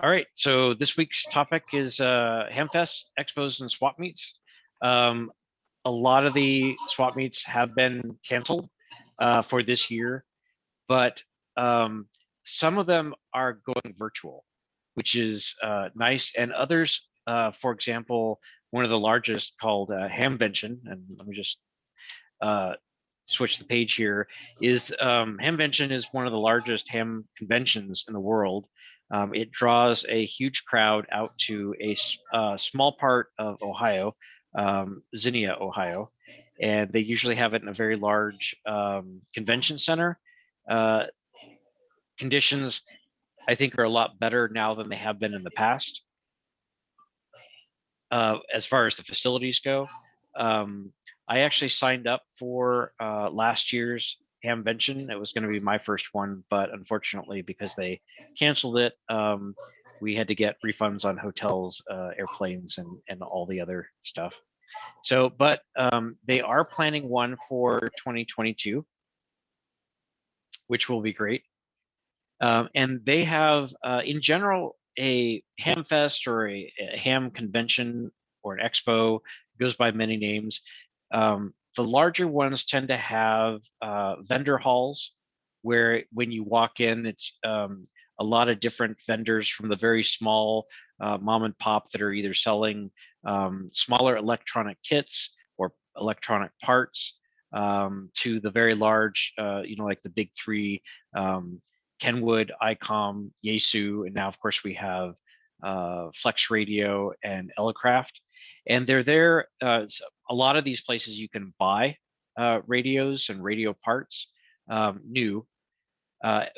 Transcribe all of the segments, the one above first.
All right, so this week's topic is Hamfest, Expos, and Swap Meets. Um, a lot of the swap meets have been canceled for this year, but some of them are going virtual, which is nice. And others, for example, one of the largest called Hamvention, and let me just uh, switch the page here, is Hamvention is one of the largest ham conventions in the world. It draws a huge crowd out to a small part of Ohio, Zinnia, Ohio, and they usually have it in a very large convention center. Uh, Conditions, I think, are a lot better now than they have been in the past as far as the facilities go. I actually signed up for last year's Hamvention. It was going to be my first one, but unfortunately, because they canceled it, we had to get refunds on hotels, airplanes, and all the other stuff. So, but they are planning one for 2022, which will be great. And they have, in general, a ham fest or a ham convention or an expo, goes by many names. The larger ones tend to have vendor halls where when you walk in, it's a lot of different vendors, from the very small mom and pop that are either selling smaller electronic kits or electronic parts, to the very large, like the big three, Kenwood, ICOM, Yaesu, and now of course we have Flex Radio and Elecraft. And they're there. A lot of these places you can buy radios and radio parts new.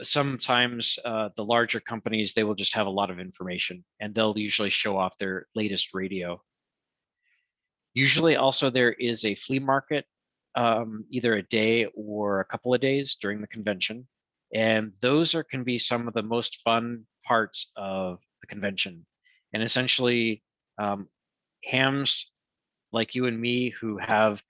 Sometimes the larger companies, they will just have a lot of information, and they'll usually show off their latest radio. Usually also there is a flea market, either a day or a couple of days during the convention. And those can be some of the most fun parts of the convention. And essentially, hams like you and me who have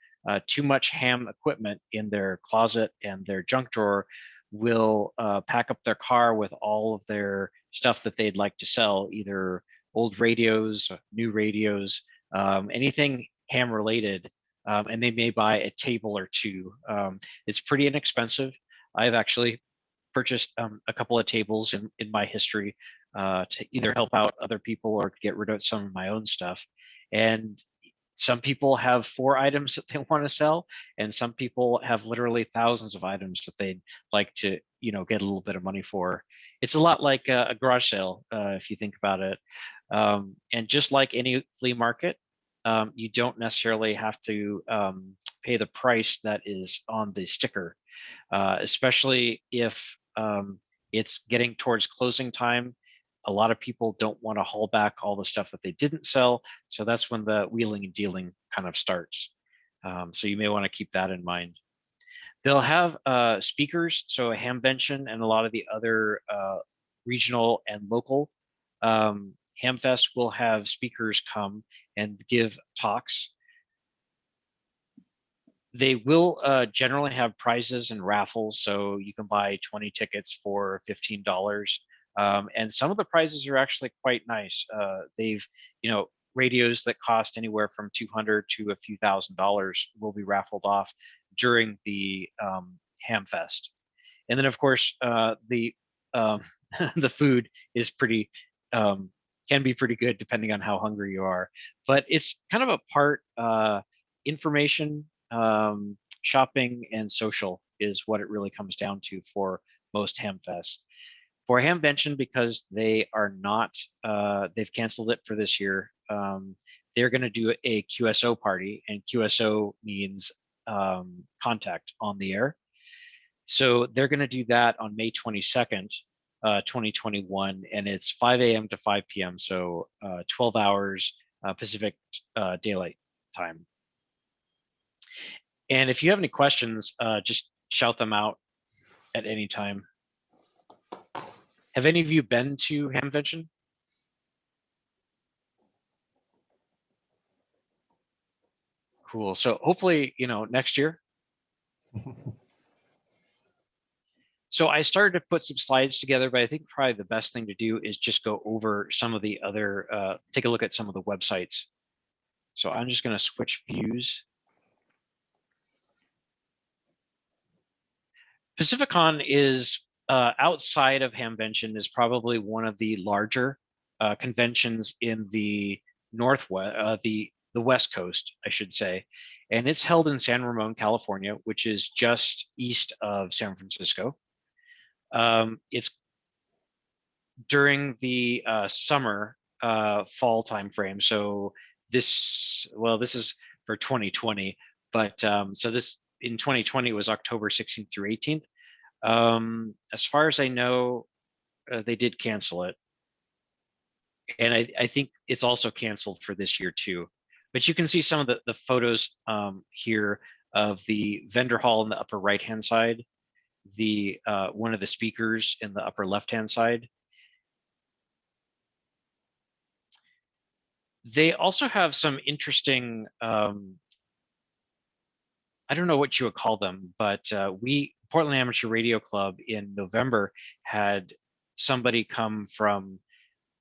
too much ham equipment in their closet and their junk drawer will pack up their car with all of their stuff that they'd like to sell, either old radios, new radios, anything ham related, and they may buy a table or two. It's pretty inexpensive. I've actually purchased a couple of tables in my history to either help out other people or get rid of some of my own stuff. And some people have 4 items that they want to sell, and some people have literally thousands of items that they'd like to, get a little bit of money for. It's a lot like a garage sale, if you think about it. And just like any flea market, you don't necessarily have to pay the price that is on the sticker, especially if it's getting towards closing time. A lot of people don't want to haul back all the stuff that they didn't sell. So that's when the wheeling and dealing kind of starts. So you may want to keep that in mind. They'll have speakers, so a Hamvention and a lot of the other regional and local Hamfest will have speakers come and give talks. They will generally have prizes and raffles, so you can buy 20 tickets for $15. And some of the prizes are actually quite nice. They've, radios that cost anywhere from $200 to a few $1,000s will be raffled off during the Hamfest. And then, of course, the the food is pretty can be pretty good depending on how hungry you are. But it's kind of a part information, shopping, and social is what it really comes down to for most Hamfests. For Hamvention, because they are not, they've canceled it for this year. They're going to do a QSO party, and QSO means contact on the air. So they're going to do that on May 22nd, 2021, and it's 5 a.m. to 5 p.m. So 12 hours Pacific Daylight Time. And if you have any questions, just shout them out at any time. Have any of you been to Hamvention? Cool. So hopefully, next year. So I started to put some slides together, but I think probably the best thing to do is just go over some of the other, take a look at some of the websites. So I'm just going to switch views. Pacificon is outside of Hamvention is probably one of the larger conventions in the Northwest, the West Coast, I should say, and it's held in San Ramon, California, which is just east of San Francisco. It's during the summer, fall timeframe. So this is for 2020, but so this in 2020 was October 16th through 18th. As far as I know, they did cancel it. And I think it's also canceled for this year too. But you can see some of the photos here of the vendor hall in the upper right-hand side, the one of the speakers in the upper left-hand side. They also have some interesting, I don't know what you would call them, but Portland Amateur Radio Club in November had somebody come from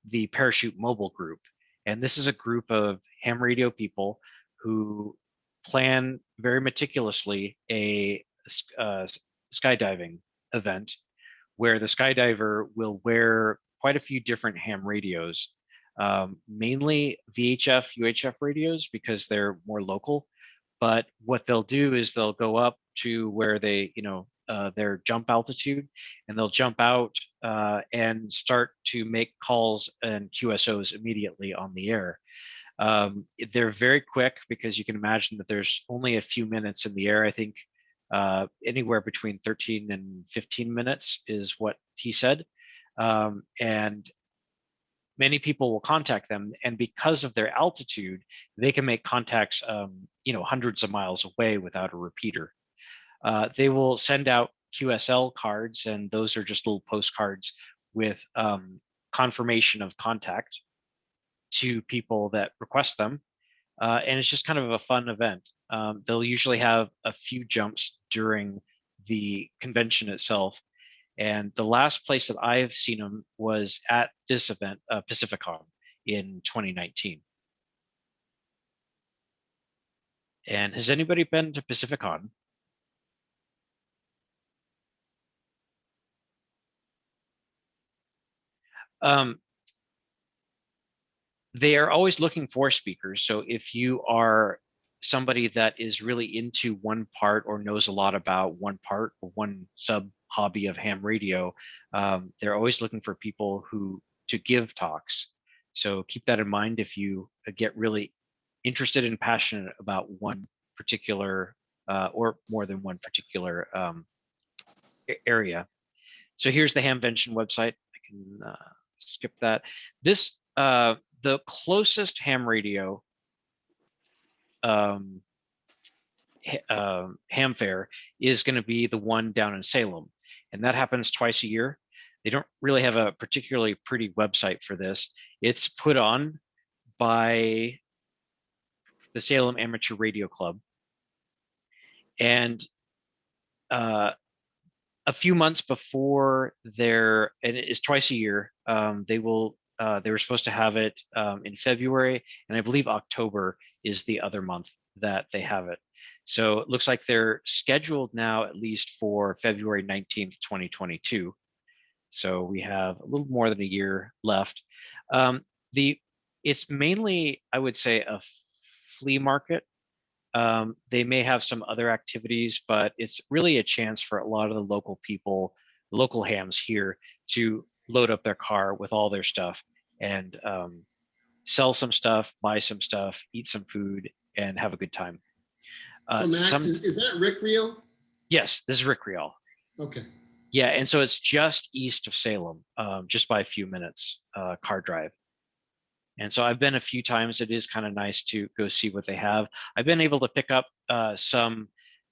the Parachute Mobile Group. And this is a group of ham radio people who plan very meticulously a skydiving event where the skydiver will wear quite a few different ham radios, mainly VHF, UHF radios because they're more local. But what they'll do is they'll go up to where they, their jump altitude, and they'll jump out and start to make calls and QSOs immediately on the air. They're very quick because you can imagine that there's only a few minutes in the air. I think anywhere between 13 and 15 minutes is what he said. And many people will contact them, and because of their altitude, they can make contacts, hundreds of miles away without a repeater. They will send out QSL cards, and those are just little postcards with confirmation of contact to people that request them. And it's just kind of a fun event. They'll usually have a few jumps during the convention itself. And the last place that I've seen them was at this event, Pacificon, in 2019. And has anybody been to Pacificon? They are always looking for speakers. So if you are somebody that is really into one part or knows a lot about one part or one sub hobby of ham radio, they're always looking for people to give talks. So keep that in mind if you get really interested and passionate about one particular or more than one particular area. So here's the Hamvention website. I can skip that. This the closest ham radio ham fair is going to be the one down in Salem, and that happens twice a year. They don't really have a particularly pretty website for this. It's put on by the Salem Amateur Radio Club, and a few months before and it is twice a year, they were supposed to have it in February, and I believe October is the other month that they have it. So it looks like they're scheduled now at least for February 19th, 2022. So we have a little more than a year left. It's mainly, I would say, a flea market. They may have some other activities, but it's really a chance for a lot of the local people, local hams here, to load up their car with all their stuff and sell some stuff, buy some stuff, eat some food, and have a good time. So Max, is that Rick Real? Yes, this is Rick Real. Okay. Yeah, and so it's just east of Salem, just by a few minutes car drive. And so I've been a few times. It is kind of nice to go see what they have. I've been able to pick up some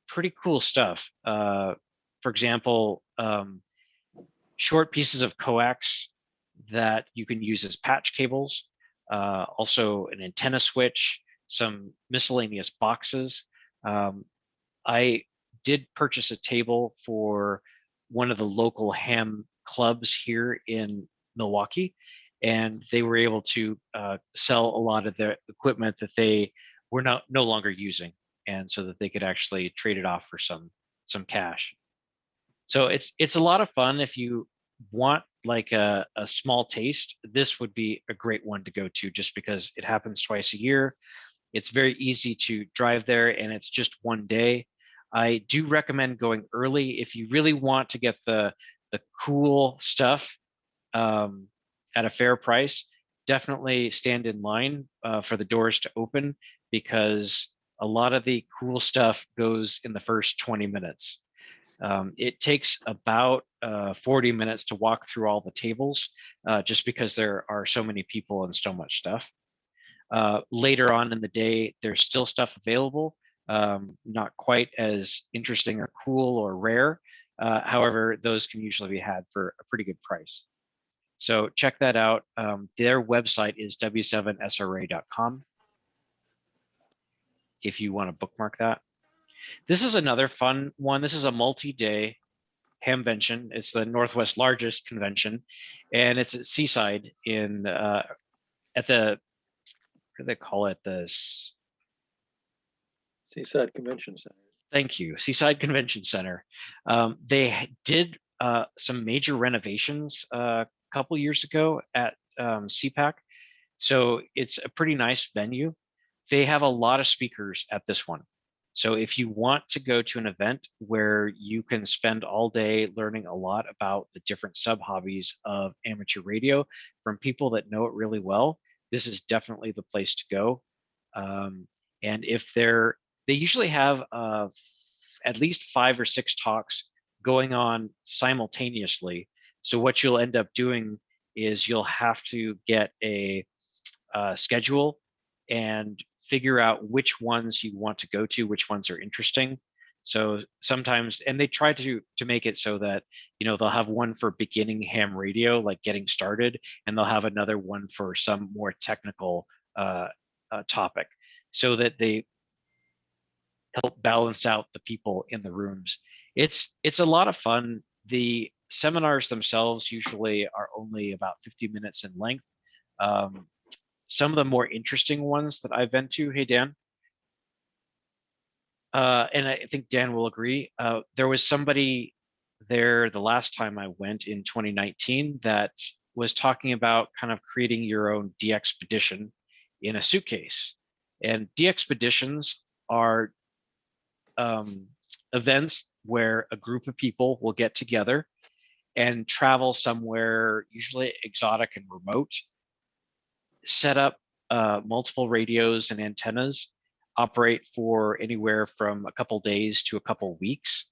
pretty cool stuff. For example, short pieces of coax that you can use as patch cables, also an antenna switch, some miscellaneous boxes. I did purchase a table for one of the local ham clubs here in Milwaukee, and they were able to sell a lot of their equipment that they were no longer using, and so that they could actually trade it off for some cash. So it's a lot of fun. If you want like a small taste, this would be a great one to go to, just because it happens twice a year. It's very easy to drive there, and it's just one day. I do recommend going early if you really want to get the cool stuff at a fair price. Definitely stand in line for the doors to open, because a lot of the cool stuff goes in the first 20 minutes. It takes about 40 minutes to walk through all the tables, just because there are so many people and so much stuff. Later on in the day, there's still stuff available, not quite as interesting or cool or rare. However, those can usually be had for a pretty good price. So check that out. Their website is w7sra.com if you want to bookmark that. This is another fun one. This is a multi-day hamvention. It's the Northwest largest convention, and it's at Seaside in at the, what do they call it? The Seaside Convention Center. Thank you, Seaside Convention Center. They did some major renovations a couple years ago at CPAC, so it's a pretty nice venue. They have a lot of speakers at this one. So if you want to go to an event where you can spend all day learning a lot about the different sub-hobbies of amateur radio from people that know it really well, this is definitely the place to go. And if they usually have at least 5 or 6 talks going on simultaneously. So what you'll end up doing is you'll have to get a schedule and figure out which ones you want to go to, which ones are interesting. So sometimes, and they try to make it so that, you know, they'll have one for beginning ham radio, like getting started, and they'll have another one for some more technical topic, so that they help balance out the people in the rooms. It's a lot of fun. The seminars themselves usually are only about 50 minutes in length. Some of the more interesting ones that I've been to, hey Dan, and I think Dan will agree, there was somebody there the last time I went in 2019 that was talking about kind of creating your own DXpedition in a suitcase. And DXpeditions are events where a group of people will get together and travel somewhere, usually exotic and remote, set up multiple radios and antennas, operate for anywhere from a couple days to a couple weeks,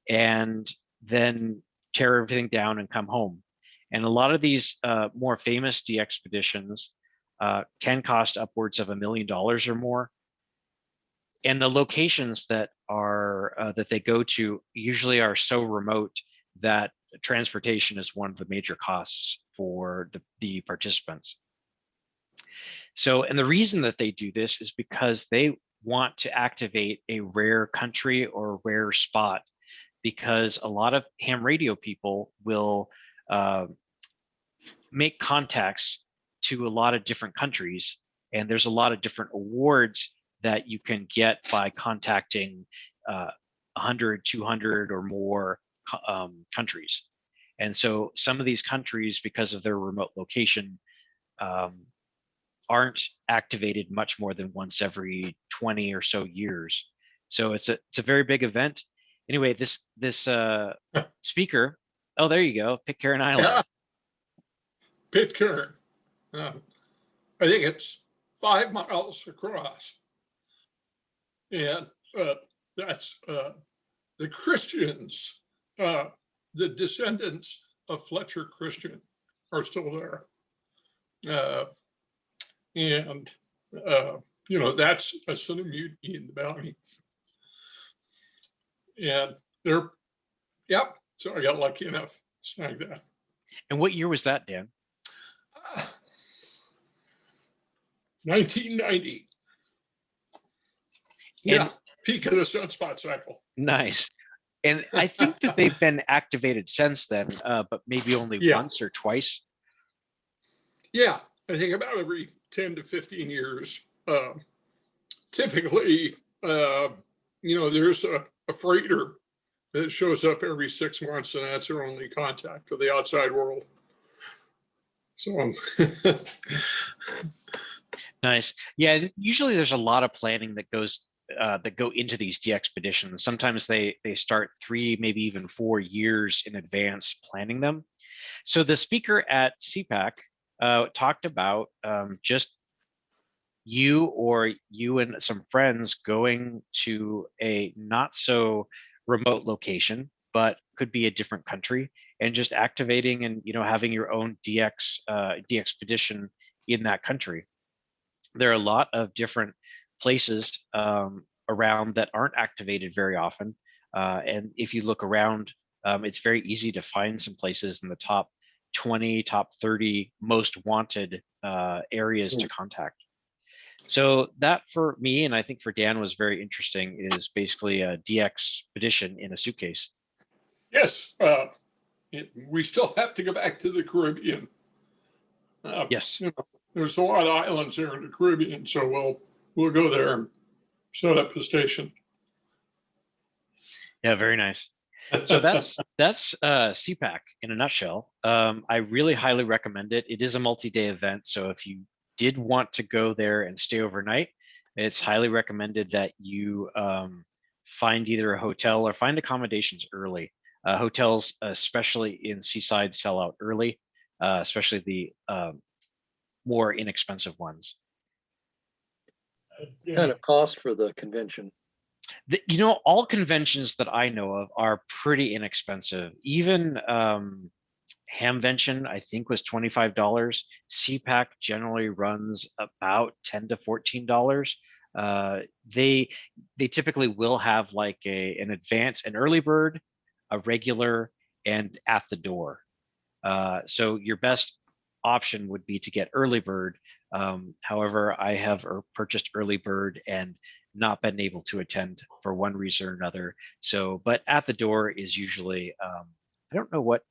and then tear everything down and come home. And a lot of these more famous DXpeditions can cost upwards of $1 million or more. And the locations that are that they go to usually are so remote that transportation is one of the major costs for the participants. So, and the reason that they do this is because they want to activate a rare country or rare spot, because a lot of ham radio people will make contacts to a lot of different countries, and there's a lot of different awards that you can get by contacting 100, 200 or more countries. And so some of these countries, because of their remote location, aren't activated much more than once every 20 or so years. So it's a very big event. Anyway, this speaker, oh, there you go, Pitcairn Island. Yeah. Pitcairn. I think it's 5 miles across. And that's the Christians, the descendants of Fletcher Christian are still there. And you know, that's a sort of mutiny in the valley. And they're, yep, so I got lucky enough to snag that. And what year was that, Dan? 1990. Yeah, peak of the sunspot cycle. Nice. And I think that they've been activated since then, but maybe only once or twice. Yeah, I think about every 10 to 15 years. Typically, there's a freighter that shows up every 6 months, and that's their only contact with the outside world. So nice. Yeah, usually there's a lot of planning that goes that go into these DXpeditions. Sometimes they start 3, maybe even 4 years in advance planning them. So the speaker at CPAC talked about just you and some friends going to a not so remote location, but could be a different country, and just activating and having your own DXpedition in that country. There are a lot of different places around that aren't activated very often, and if you look around, it's very easy to find some places in the top 20, top 30 most wanted areas to contact. So that for me, and I think for Dan, was very interesting, is basically a DXpedition in a suitcase. Yes, we still have to go back to the Caribbean. Yes. There's a lot of islands there in the Caribbean, so we'll go there and set up a station. Yeah, very nice. So that's CPAC in a nutshell. I really highly recommend it. It is a multi-day event, so if you did want to go there and stay overnight, it's highly recommended that you find either a hotel or find accommodations early. Hotels, especially in Seaside, sell out early, especially the more inexpensive ones. Kind of cost for the convention? All conventions that I know of are pretty inexpensive. Even Hamvention, I think, was $25. CPAC generally runs about $10 to $14. They typically will have like an early bird, a regular, and at the door. So your best option would be to get early bird. However, I have purchased early bird and not been able to attend for one reason or another. So, but at the door is usually, I don't know what.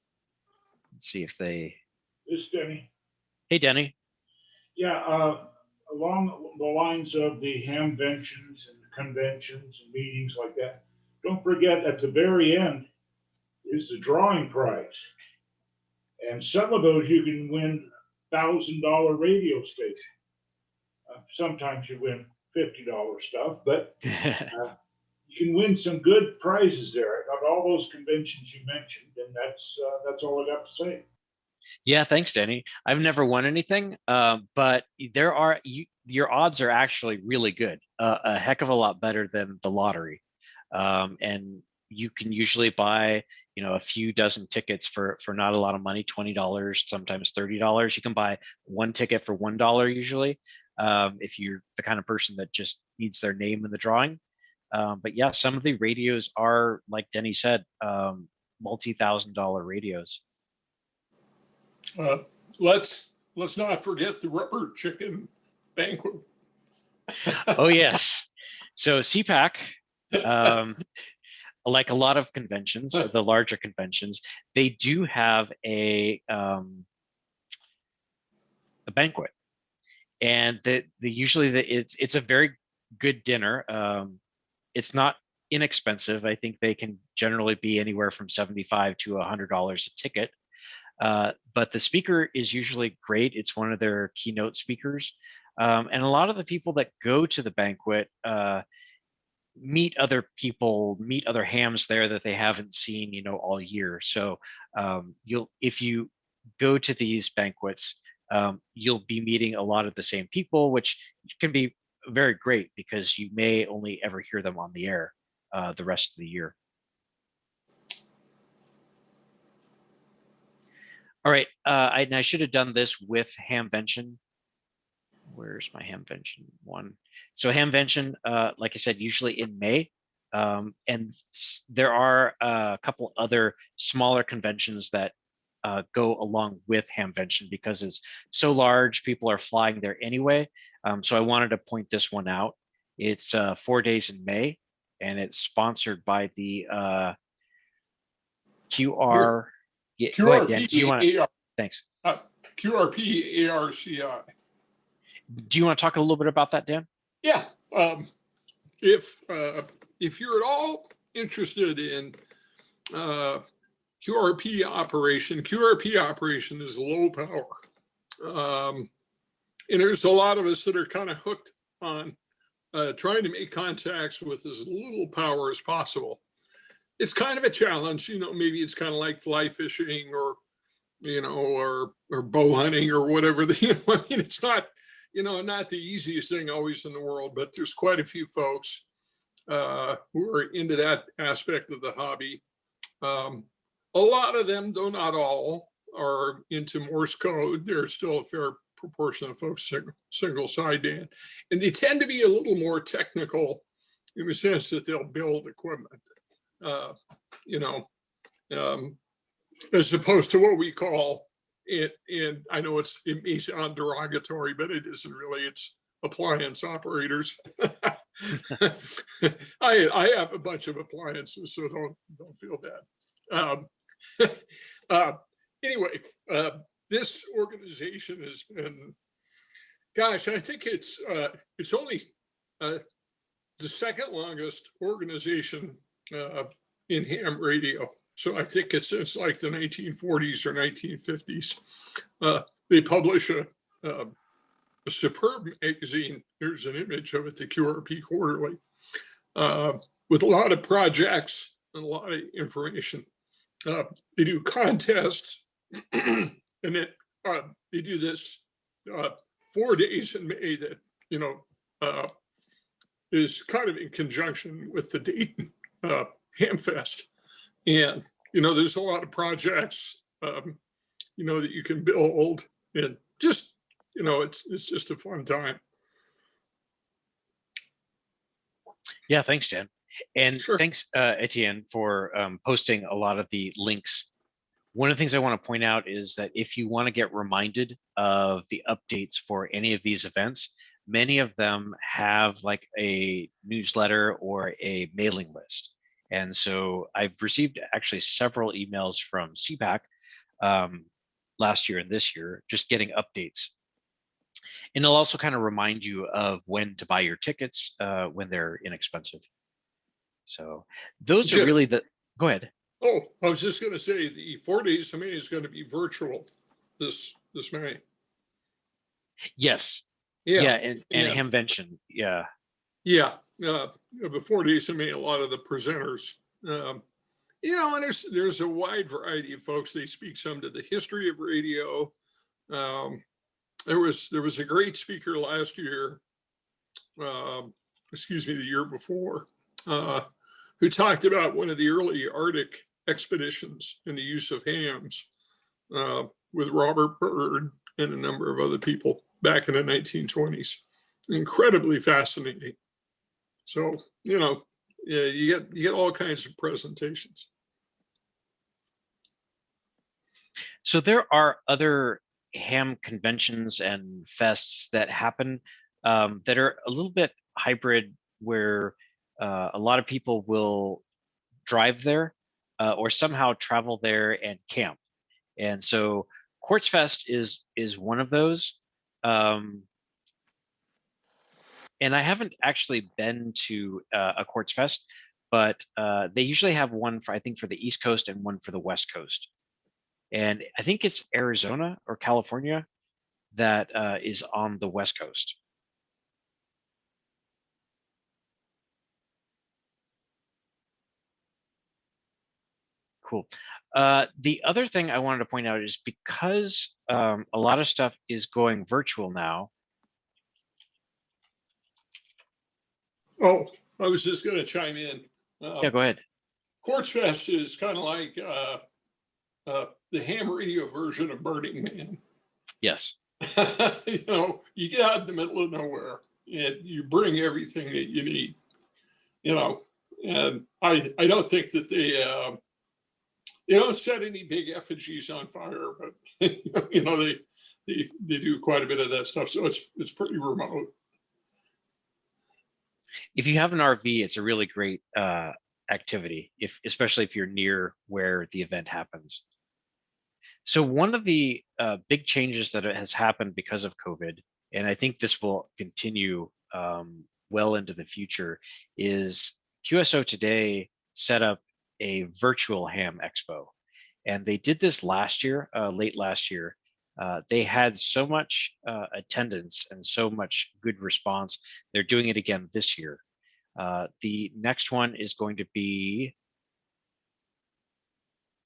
Let's see if they. This is Denny. Hey, Denny. Yeah, along the lines of the hamventions and conventions and meetings like that, don't forget at the very end is the drawing prize. And some of those you can win $1,000 radio station. Sometimes you win $50 stuff, but you can win some good prizes there at all those conventions you mentioned, and that's all I got to say. Yeah, thanks, Denny. I've never won anything, but your odds are actually really good, a heck of a lot better than the lottery, and you can usually buy a few dozen tickets for not a lot of money, $20, sometimes $30. You can buy one ticket for $1 usually, if you're the kind of person that just needs their name in the drawing. But yeah, some of the radios are, like Denny said, multi-$1,000 radios. Let's not forget the rubber chicken banquet. Oh yes. So CPAC, like a lot of conventions, the larger conventions, they do have a banquet, and it's a very good dinner. It's not inexpensive. I think they can generally be anywhere from $75 to $100 a ticket. But the speaker is usually great. It's one of their keynote speakers. And a lot of the people that go to the banquet meet other people, meet other hams there that they haven't seen, all year. So if you go to these banquets, you'll be meeting a lot of the same people, which can be very great because you may only ever hear them on the air the rest of the year. All right, I should have done this with Hamvention. Where's my Hamvention one? So Hamvention, like I said, usually in May, and there are a couple other smaller conventions that go along with Hamvention because it's so large. People are flying there anyway. So I wanted to point this one out. It's 4 days in May, and it's sponsored by the QR. Yeah, go ahead, Dan. Do you want to? QRP, Thanks. QRP ARCI. Do you want to talk a little bit about that, Dan? Yeah. If you're at all interested in QRP operation is low power. And there's a lot of us that are kind of hooked on trying to make contacts with as little power as possible. It's kind of a challenge, maybe it's kind of like fly fishing or, or bow hunting or whatever. I mean, it's not, not the easiest thing always in the world, but there's quite a few folks who are into that aspect of the hobby. A lot of them, though not all, are into Morse code. There's still a fair proportion of folks single sideband, and they tend to be a little more technical in the sense that they'll build equipment, as opposed to what we call it. And I know it may sound derogatory, but it isn't really. It's appliance operators. I have a bunch of appliances, so don't feel bad. Anyway, this organization has been, gosh, I think it's only the second longest organization in ham radio. So I think it's since like the 1940s or 1950s. They publish a superb magazine. There's an image of it, the QRP Quarterly, with a lot of projects and a lot of information. They do contests, and they do this 4 days in May that is kind of in conjunction with the Dayton Hamfest. And there's a lot of projects that you can build, and just it's just a fun time. Yeah, thanks, Dan. And Sure. Thanks, Etienne, for posting a lot of the links. One of the things I want to point out is that if you want to get reminded of the updates for any of these events, many of them have like a newsletter or a mailing list. And so I've received actually several emails from CPAC last year and this year, just getting updates. And it'll also kind of remind you of when to buy your tickets when they're inexpensive. So those are really the, go ahead. Oh, I was just going to say the 4 days of May is going to be virtual this May. There's Hamvention. Yeah. Yeah. The 4 days of May, a lot of the presenters, and there's a wide variety of folks. They speak some to the history of radio. There was a great speaker last year, the year before, who talked about one of the early Arctic expeditions and the use of hams with Robert Byrd and a number of other people back in the 1920s. Incredibly fascinating. So, you get all kinds of presentations. So there are other ham conventions and fests that happen that are a little bit hybrid, where a lot of people will drive there or somehow travel there and camp. And so Quartz Fest is one of those. And I haven't actually been to a Quartz Fest, but they usually have one for, I think, for the East Coast and one for the West Coast. And I think it's Arizona or California that is on the West Coast. Cool. The other thing I wanted to point out is because a lot of stuff is going virtual now. Oh, I was just going to chime in. Yeah, go ahead. Quartz Fest is kind of like the ham radio version of Burning Man. Yes. You get out in the middle of nowhere and you bring everything that you need. And I don't think that they don't set any big effigies on fire, but they do quite a bit of that stuff. So it's pretty remote. If you have an RV, it's a really great activity, especially if you're near where the event happens. So one of the big changes that has happened because of COVID, and I think this will continue well into the future, is QSO Today set up a virtual ham expo. And they did this last year, late last year. They had so much attendance and so much good response. They're doing it again this year. The next one is going to be,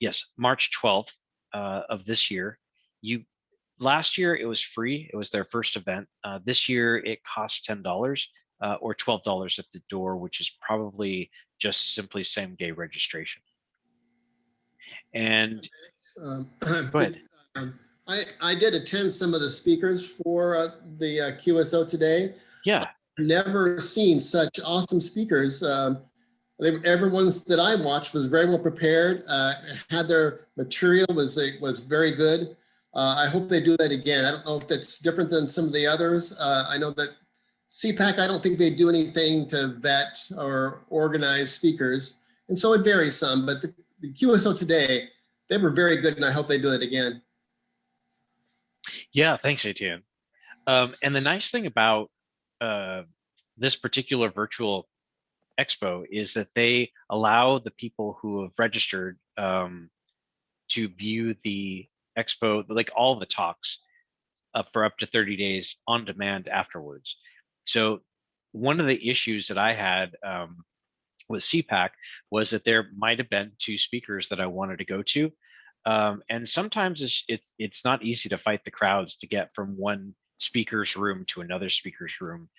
yes, March 12th of this year. Last year it was free. It was their first event. This year it costs $10 or $12 at the door, which is probably just simply same day registration. And go ahead. I did attend some of the speakers for the QSO Today. Yeah. Never seen such awesome speakers. Everyone's that I watched was very well prepared. Had their material was very good. I hope they do that again. I don't know if that's different than some of the others. I know that CPAC, I don't think they do anything to vet or organize speakers, and so it varies some. But the QSO Today, they were very good, and I hope they do it again. Yeah, thanks, Etienne. And the nice thing about this particular virtual expo is that they allow the people who have registered to view the expo, like all the talks, for up to 30 days on demand afterwards. So one of the issues that I had with CPAC was that there might have been 2 speakers that I wanted to go to. And sometimes it's not easy to fight the crowds to get from one speaker's room to another speaker's room.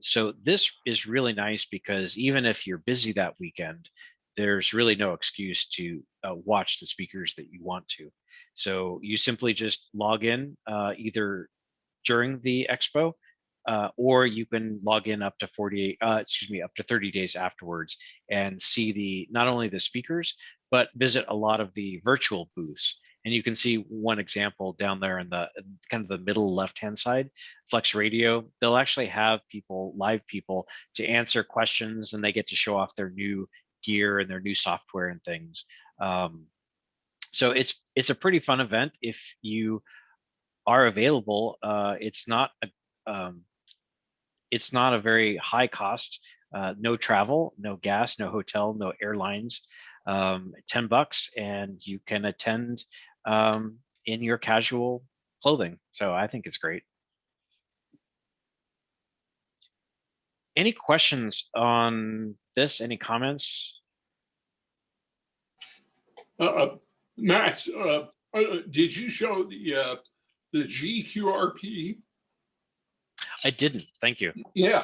So this is really nice because even if you're busy that weekend, there's really no excuse to watch the speakers that you want to. So you simply just log in either during the expo, or you can log in up to 30 days afterwards and see not only the speakers, but visit a lot of the virtual booths. And you can see one example down there in the kind of the middle left-hand side, Flex Radio. They'll actually have live people to answer questions, and they get to show off their new gear and their new software and things. So it's a pretty fun event if you are available. It's not a very high cost, no travel, no gas, no hotel, no airlines, $10, and you can attend in your casual clothing. So I think it's great. Any questions on this? Any comments? Max, did you show the GQRP? I didn't. Thank you. Yeah.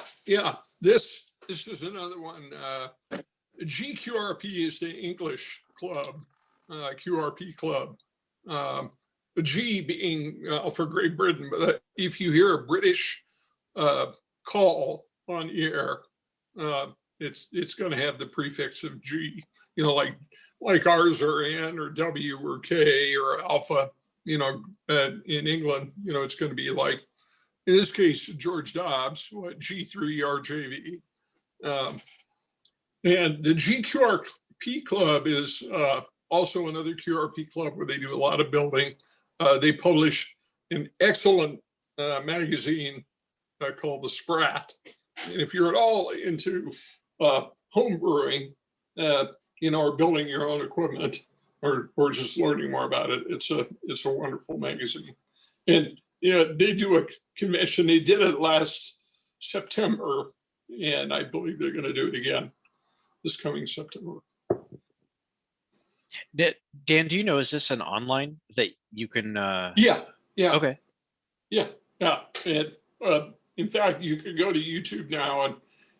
This is another one. GQRP is the English club, QRP club. G being for Great Britain, but if you hear a British call on air, it's going to have the prefix of G. You know, like ours are N or W or K or Alpha. You know, in England, you know, it's going to be like, in this case, George Dobbs, G3RJV. And the GQRP club is also another QRP club where they do a lot of building. They publish an excellent magazine called The Sprat. And if you're at all into home brewing, you know, or building your own equipment, or just learning more about it, it's a wonderful magazine. And yeah, they do a convention. They did it last September, and I believe they're going to do it again this coming September. Dan, do you know, is this an online that you can? Yeah. Okay. Yeah. And in fact, you could go to YouTube now, and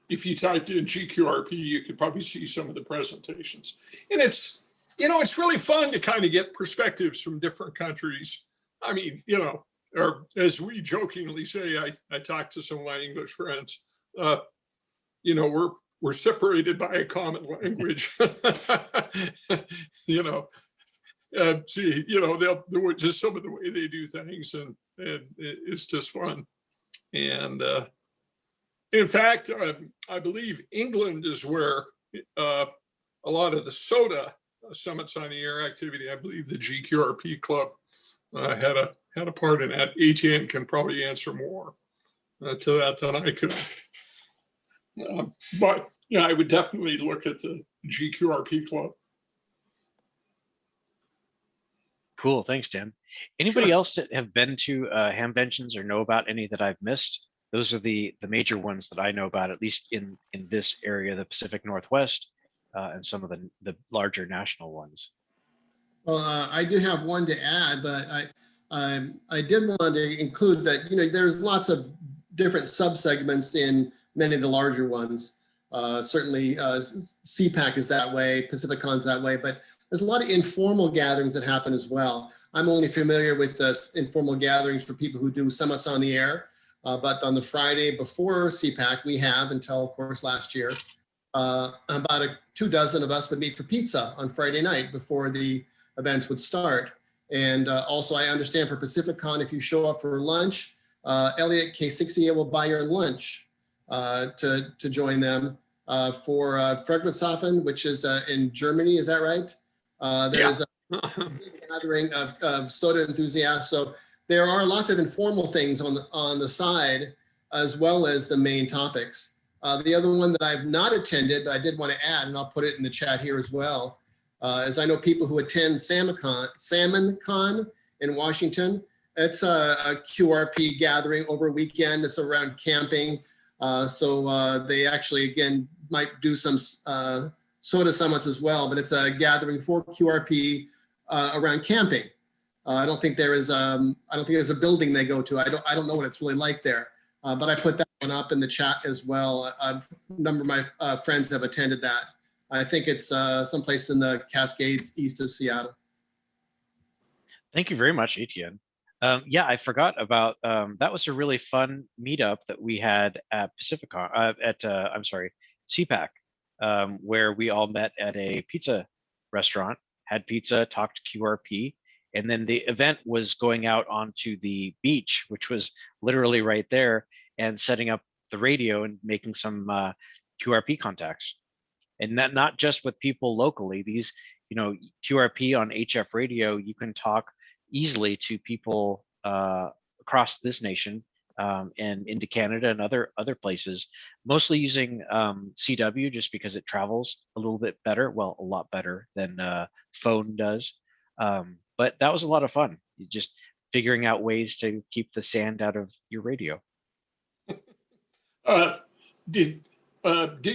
if you typed in GQRP, you could probably see some of the presentations. And it's, you know, it's really fun to kind of get perspectives from different countries. I mean, you know, or as we jokingly say, I talk to some of my English friends, you know, we're separated by a common language. You know, see, you know, they'll just some of the way they do things, and it's just fun. And in fact, I believe England is where a lot of the soda Summits on the Air activity. I believe the GQRP Club had a part in that. Etienne can probably answer more to that than I could. But yeah, I would definitely look at the GQRP Club. Cool. Thanks, Dan. Anybody Sure. else that have been to Hamventions or know about any that I've missed? Those are the major ones that I know about, at least in this area, the Pacific Northwest, and some of the larger national ones. Well, I do have one to add, but I did want to include that, there's lots of different subsegments in many of the larger ones. Certainly CPAC is that way, PacificCon's that way, but there's a lot of informal gatherings that happen as well. I'm only familiar with informal gatherings for people who do Summits on the Air, but on the Friday before CPAC, we have, until of course last year, about 24 of us would meet for pizza on Friday night before the events would start. And also I understand for PacificCon, if you show up for lunch, Elliot K68 will buy your lunch to join them for Friedrichshafen, which is in Germany, is that right? There's a gathering of soda enthusiasts. So there are lots of informal things on the side, as well as the main topics. The other one that I've not attended that I did want to add, and I'll put it in the chat here as well, is I know people who attend SalmonCon in Washington. It's a QRP gathering over a weekend. It's around camping. So they actually, again, might do some soda summits as well, but it's a gathering for QRP around camping. I don't think there's a building they go to. I don't know what it's really like there. But I put that one up in the chat as well. A number of my friends have attended that. I think it's someplace in the Cascades east of Seattle. Thank you very much, Etienne. Yeah, I forgot about that. Was a really fun meetup that we had at PacificCon, CPAC, where we all met at a pizza restaurant, had pizza, talked QRP, and then the event was going out onto the beach, which was literally right there, and setting up the radio and making some QRP contacts. And that not just with people locally. These, QRP on HF radio, you can talk easily to people across this nation and into Canada and other places, mostly using CW just because it travels a little bit better, well, a lot better than phone does. But that was a lot of fun, just figuring out ways to keep the sand out of your radio. Did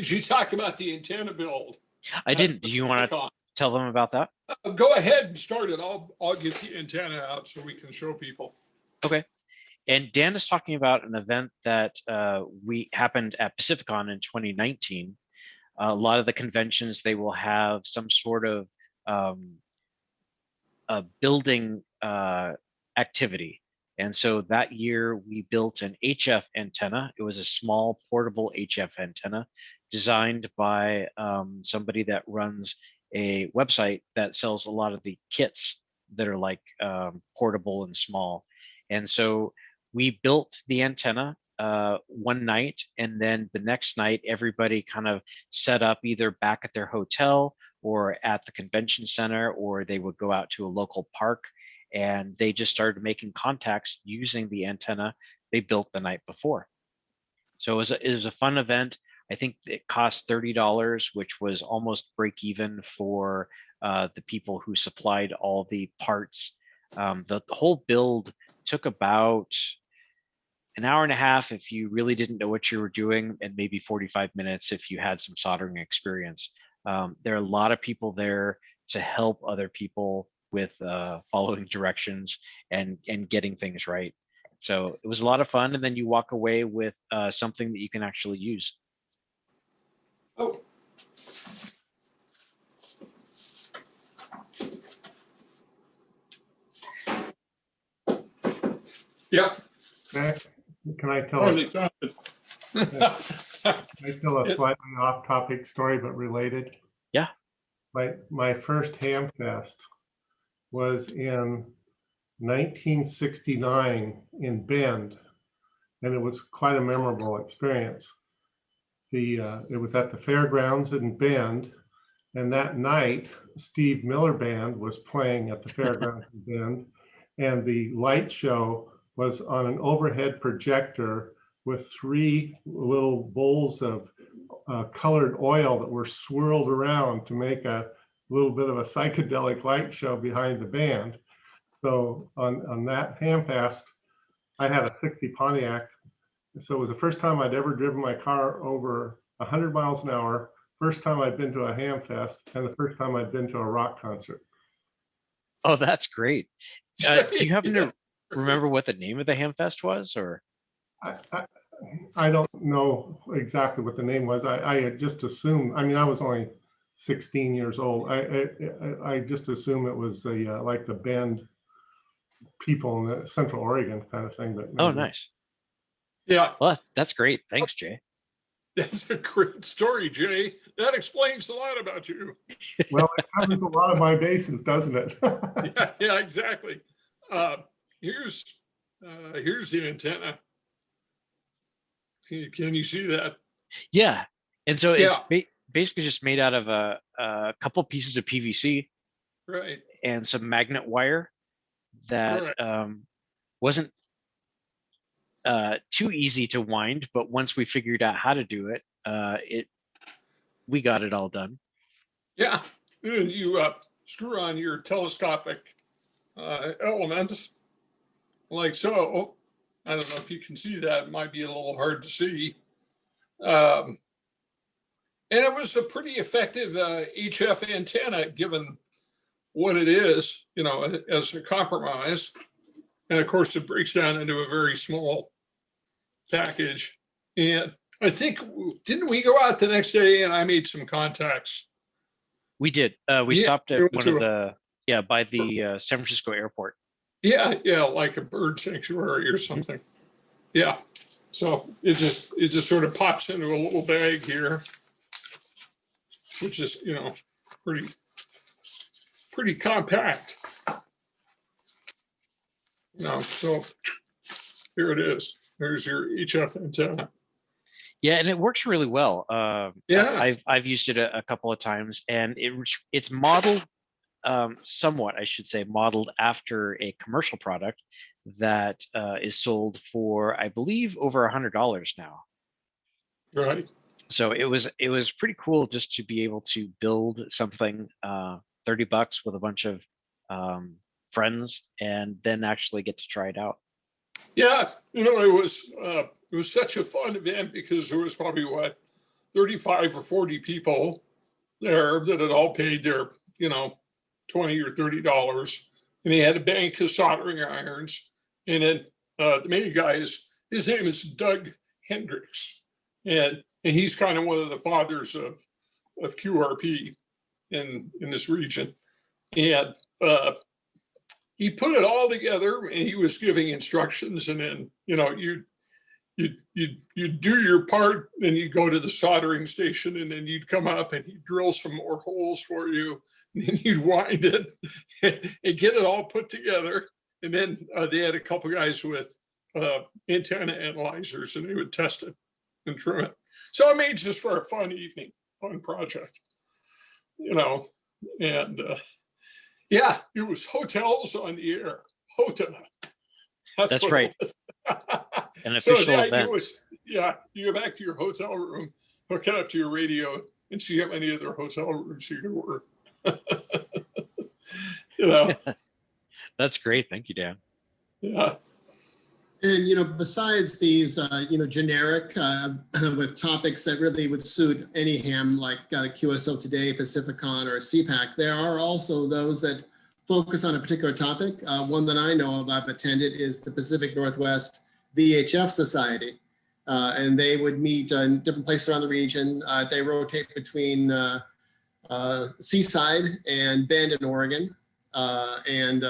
you talk about the antenna build? I didn't. Do you want to tell them about that? Go ahead and start it. I'll get the antenna out so we can show people. Okay. And Dan is talking about an event that we happened at PacificCon in 2019. A lot of the conventions, they will have some sort of a building activity. And so that year we built an HF antenna. It was a small portable HF antenna designed by somebody that runs a website that sells a lot of the kits that are like portable and small. And so we built the antenna one night, and then the next night everybody kind of set up either back at their hotel or at the convention center, or they would go out to a local park, and they just started making contacts using the antenna they built the night before. So it was a fun event. I think it cost $30, which was almost break even for the people who supplied all the parts. The whole build took about an hour and a half if you really didn't know what you were doing, and maybe 45 minutes if you had some soldering experience. There are a lot of people there to help other people with following directions and getting things right. So it was a lot of fun, and then you walk away with something that you can actually use. Oh. Yep. Can I tell a slightly off-topic story but related? Yeah. My first Ham Fest was in 1969 in Bend, and it was quite a memorable experience. It was at the fairgrounds in Bend, And that night, Steve Miller Band was playing at the Fairgrounds in Bend, and the light show was on an overhead projector with 3 little bowls of colored oil that were swirled around to make a little bit of a psychedelic light show behind the band. So on that Hamfest, I had a 60 Pontiac. So it was the first time I'd ever driven my car over 100 miles an hour, first time I'd been to a Hamfest, and the first time I'd been to a rock concert. Oh, that's great. Do you happen to remember what the name of the Hamfest was, or? I don't know exactly what the name was. I had just assumed, I mean, I was only 16 years old. I just assumed it was the like the Bend people in the Central Oregon kind of thing. But Oh, maybe. nice. Yeah, Well, that's great. Thanks, Jay. that's a great story, Jay. That explains a lot about you. Well, it covers a lot of my bases, doesn't it? Yeah, exactly. Here's the antenna. Can you see that? Yeah. And so it's Yeah. basically just made out of a couple pieces of PVC Right. and some magnet wire that Correct. wasn't too easy to wind, but once we figured out how to do it, we got it all done. Yeah. And you screw on your telescopic elements like so. I don't know if you can see that. It might be a little hard to see. And it was a pretty effective HF antenna, given what it is, you know, as a compromise. And of course, it breaks down into a very small package. And I think, didn't we go out the next day and I made some contacts? We did. We Yeah, stopped we at went one to of the, by the San Francisco airport. Yeah, like a bird sanctuary or something. Yeah. So it just sort of pops into a little bag here, which is, you know, pretty compact. You know, so here it is. There's your HF antenna. Yeah, and it works really well. Yeah. I've used it a couple of times, and it's modeled somewhat, I should say, modeled after a commercial product that is sold for, I believe, over $100 now. Right. So it was pretty cool just to be able to build something $30 with a bunch of friends, and then actually get to try it out. Yeah, you know, it was such a fun event because there was probably 35 or 40 people there that had all paid their, you know, $20 or $30, and he had a bank of soldering irons. And then the main guy his name is Doug Hendricks, and he's kind of one of the fathers of QRP in this region. And he put it all together, and he was giving instructions, and then, you know, you do your part, then you go to the soldering station, and then you'd come up and he'd drill some more holes for you, and then you'd wind it and get it all put together. And then they had a couple guys with antenna analyzers, and they would test it and trim it. So I made just for a fun evening, fun project, you know. And yeah, it was hotels on the air. Hotel. That's right. An So official the idea event. was, yeah, you go back to your hotel room, hook it up to your radio, and see how many other hotel rooms you can work. You know, That's great. Thank you, Dan. yeah. And, you know, besides these, you know, generic with topics that really would suit any ham, like QSO Today, Pacificon, or CPAC, there are also those that focus on a particular topic. One that I know of, I've attended, is the Pacific Northwest VHF Society. And they would meet in different places around the region. They rotate between Seaside and Bend in Oregon, and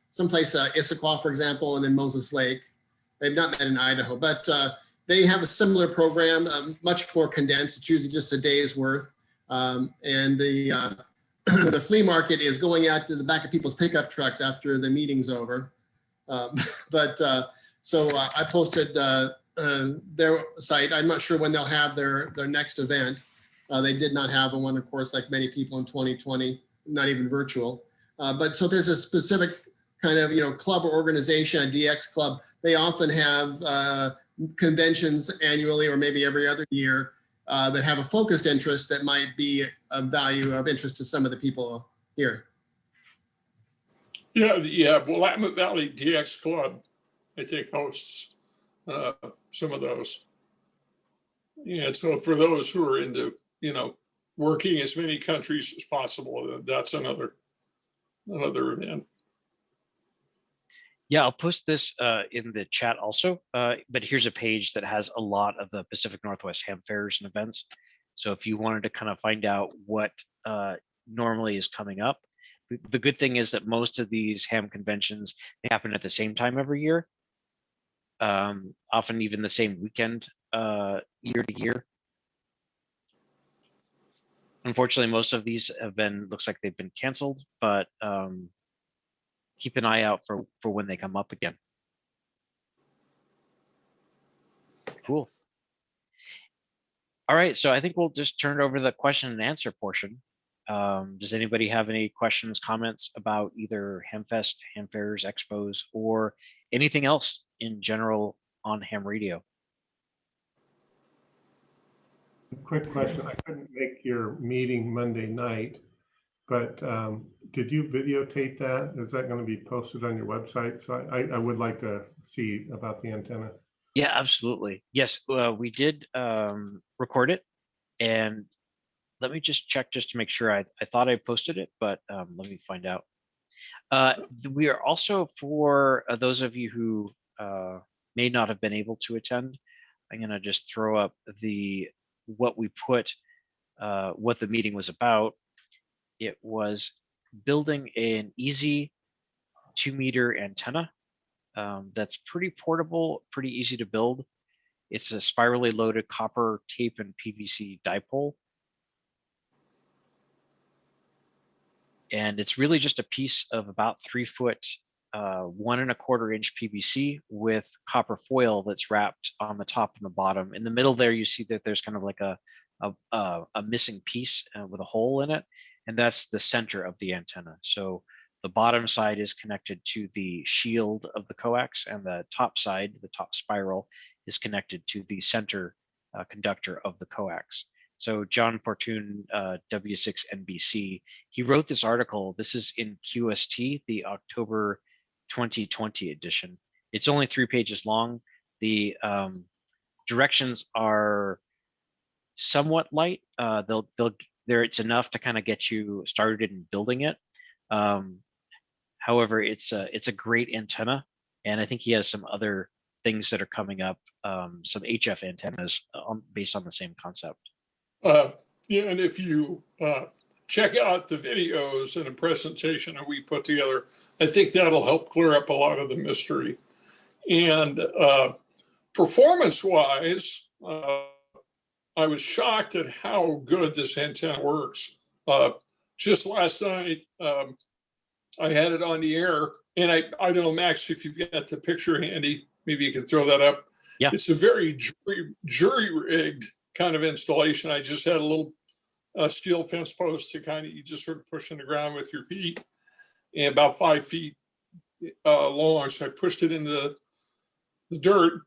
someplace, Issaquah, for example, and then Moses Lake. They've not met in Idaho, but they have a similar program, much more condensed. It's usually just a day's worth. And the the flea market is going out to the back of people's pickup trucks after the meeting's over. So I posted their site. I'm not sure when they'll have their next event, They did not have one, of course, like many people in 2020, not even virtual. But so there's a specific kind of, club or organization, a DX club. They often have conventions annually or maybe every other year that have a focused interest that might be of value of interest to some of the people here. Yeah. Willamette Valley DX Club, I think, hosts some of those. Yeah, so for those who are into, working as many countries as possible, that's another event. Yeah, I'll post this in the chat also, but here's a page that has a lot of the Pacific Northwest ham fairs and events. So if you wanted to kind of find out what normally is coming up, the good thing is that most of these ham conventions, they happen at the same time every year, often even the same weekend year to year. Unfortunately, most of these have been, looks like they've been canceled, but keep an eye out for when they come up again. Cool. All right, so I think we'll just turn it over to the question and answer portion. Does anybody have any questions, comments about either Hamfest, Ham Fairs, Expos, or anything else in general on ham radio? Quick question. I couldn't make your meeting Monday night, but did you videotape that? Is that going to be posted on your website? So I would like to see about the antenna. Yeah, absolutely. Yes, we did record it, and let me just check just to make sure. I thought I posted it, but let me find out. We are also, for those of you who may not have been able to attend, I'm going to just throw up what we put, what the meeting was about. It was building an easy 2-meter antenna that's pretty portable, pretty easy to build. It's a spirally loaded copper tape and PVC dipole. And it's really just a piece of about 3 foot, 1¼ inch PVC with copper foil that's wrapped on the top and the bottom. In the middle there, you see that there's kind of like a missing piece with a hole in it, and that's the center of the antenna. So the bottom side is connected to the shield of the coax, and the top side, the top spiral, is connected to the center conductor of the coax. So John Fortune, W6NBC, he wrote this article. This is in QST, the October 2020 edition. It's only 3 pages long. The directions are somewhat light. It's enough to kind of get you started in building it. However, it's a great antenna, and I think he has some other things that are coming up, some HF antennas based on the same concept. Yeah, and if you check out the videos and a presentation that we put together, I think that'll help clear up a lot of the mystery. And performance-wise, I was shocked at how good this antenna works. Just last night, I had it on the air, and I don't know, Max, if you've got the picture handy, maybe you can throw that up. Yeah. It's a very jury-rigged kind of installation. I just had a little steel fence post to kind of, you just sort of push in the ground with your feet, and about 5 feet long. So I pushed it into the dirt,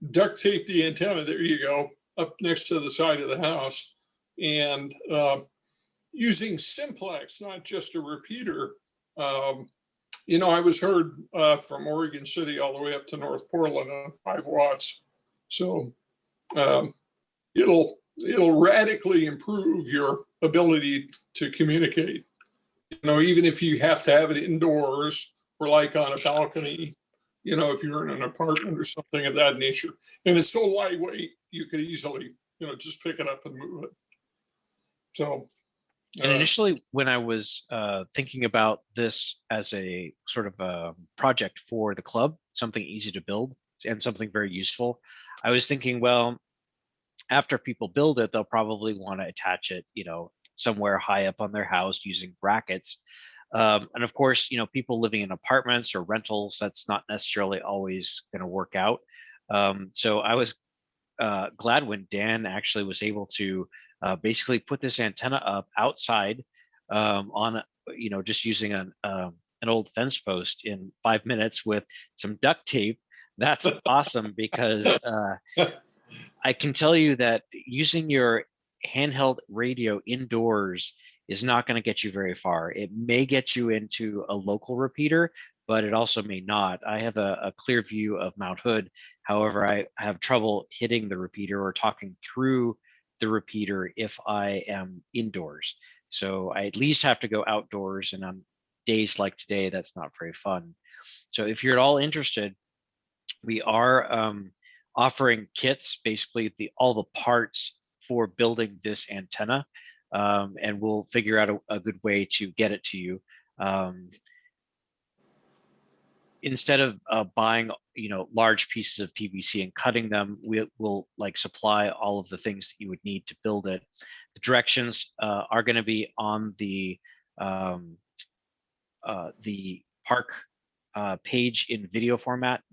duct taped the antenna, there you go, up next to the side of the house. And using simplex, not just a repeater. I was heard from Oregon City all the way up to North Portland on 5 watts. So it'll radically improve your ability to communicate. Even if you have to have it indoors or like on a balcony, if you're in an apartment or something of that nature. And it's so lightweight, you could easily, just pick it up and move it. So. And initially, when I was thinking about this as a sort of a project for the club, something easy to build and something very useful, I was thinking, well, after people build it, they'll probably want to attach it, somewhere high up on their house using brackets. And of course, people living in apartments or rentals, that's not necessarily always going to work out. So I was glad when Dan actually was able to basically put this antenna up outside on, just using an old fence post in 5 minutes with some duct tape. That's awesome because I can tell you that using your handheld radio indoors is not going to get you very far. It may get you into a local repeater, but it also may not. I have a clear view of Mount Hood. However, I have trouble hitting the repeater or talking through the repeater if I am indoors. So I at least have to go outdoors, and on days like today, that's not very fun. So if you're at all interested, we are offering kits, basically all the parts for building this antenna, and we'll figure out a good way to get it to you. Instead of buying large pieces of PVC and cutting them, we'll like supply all of the things that you would need to build it. The directions are going to be on the park page in video format.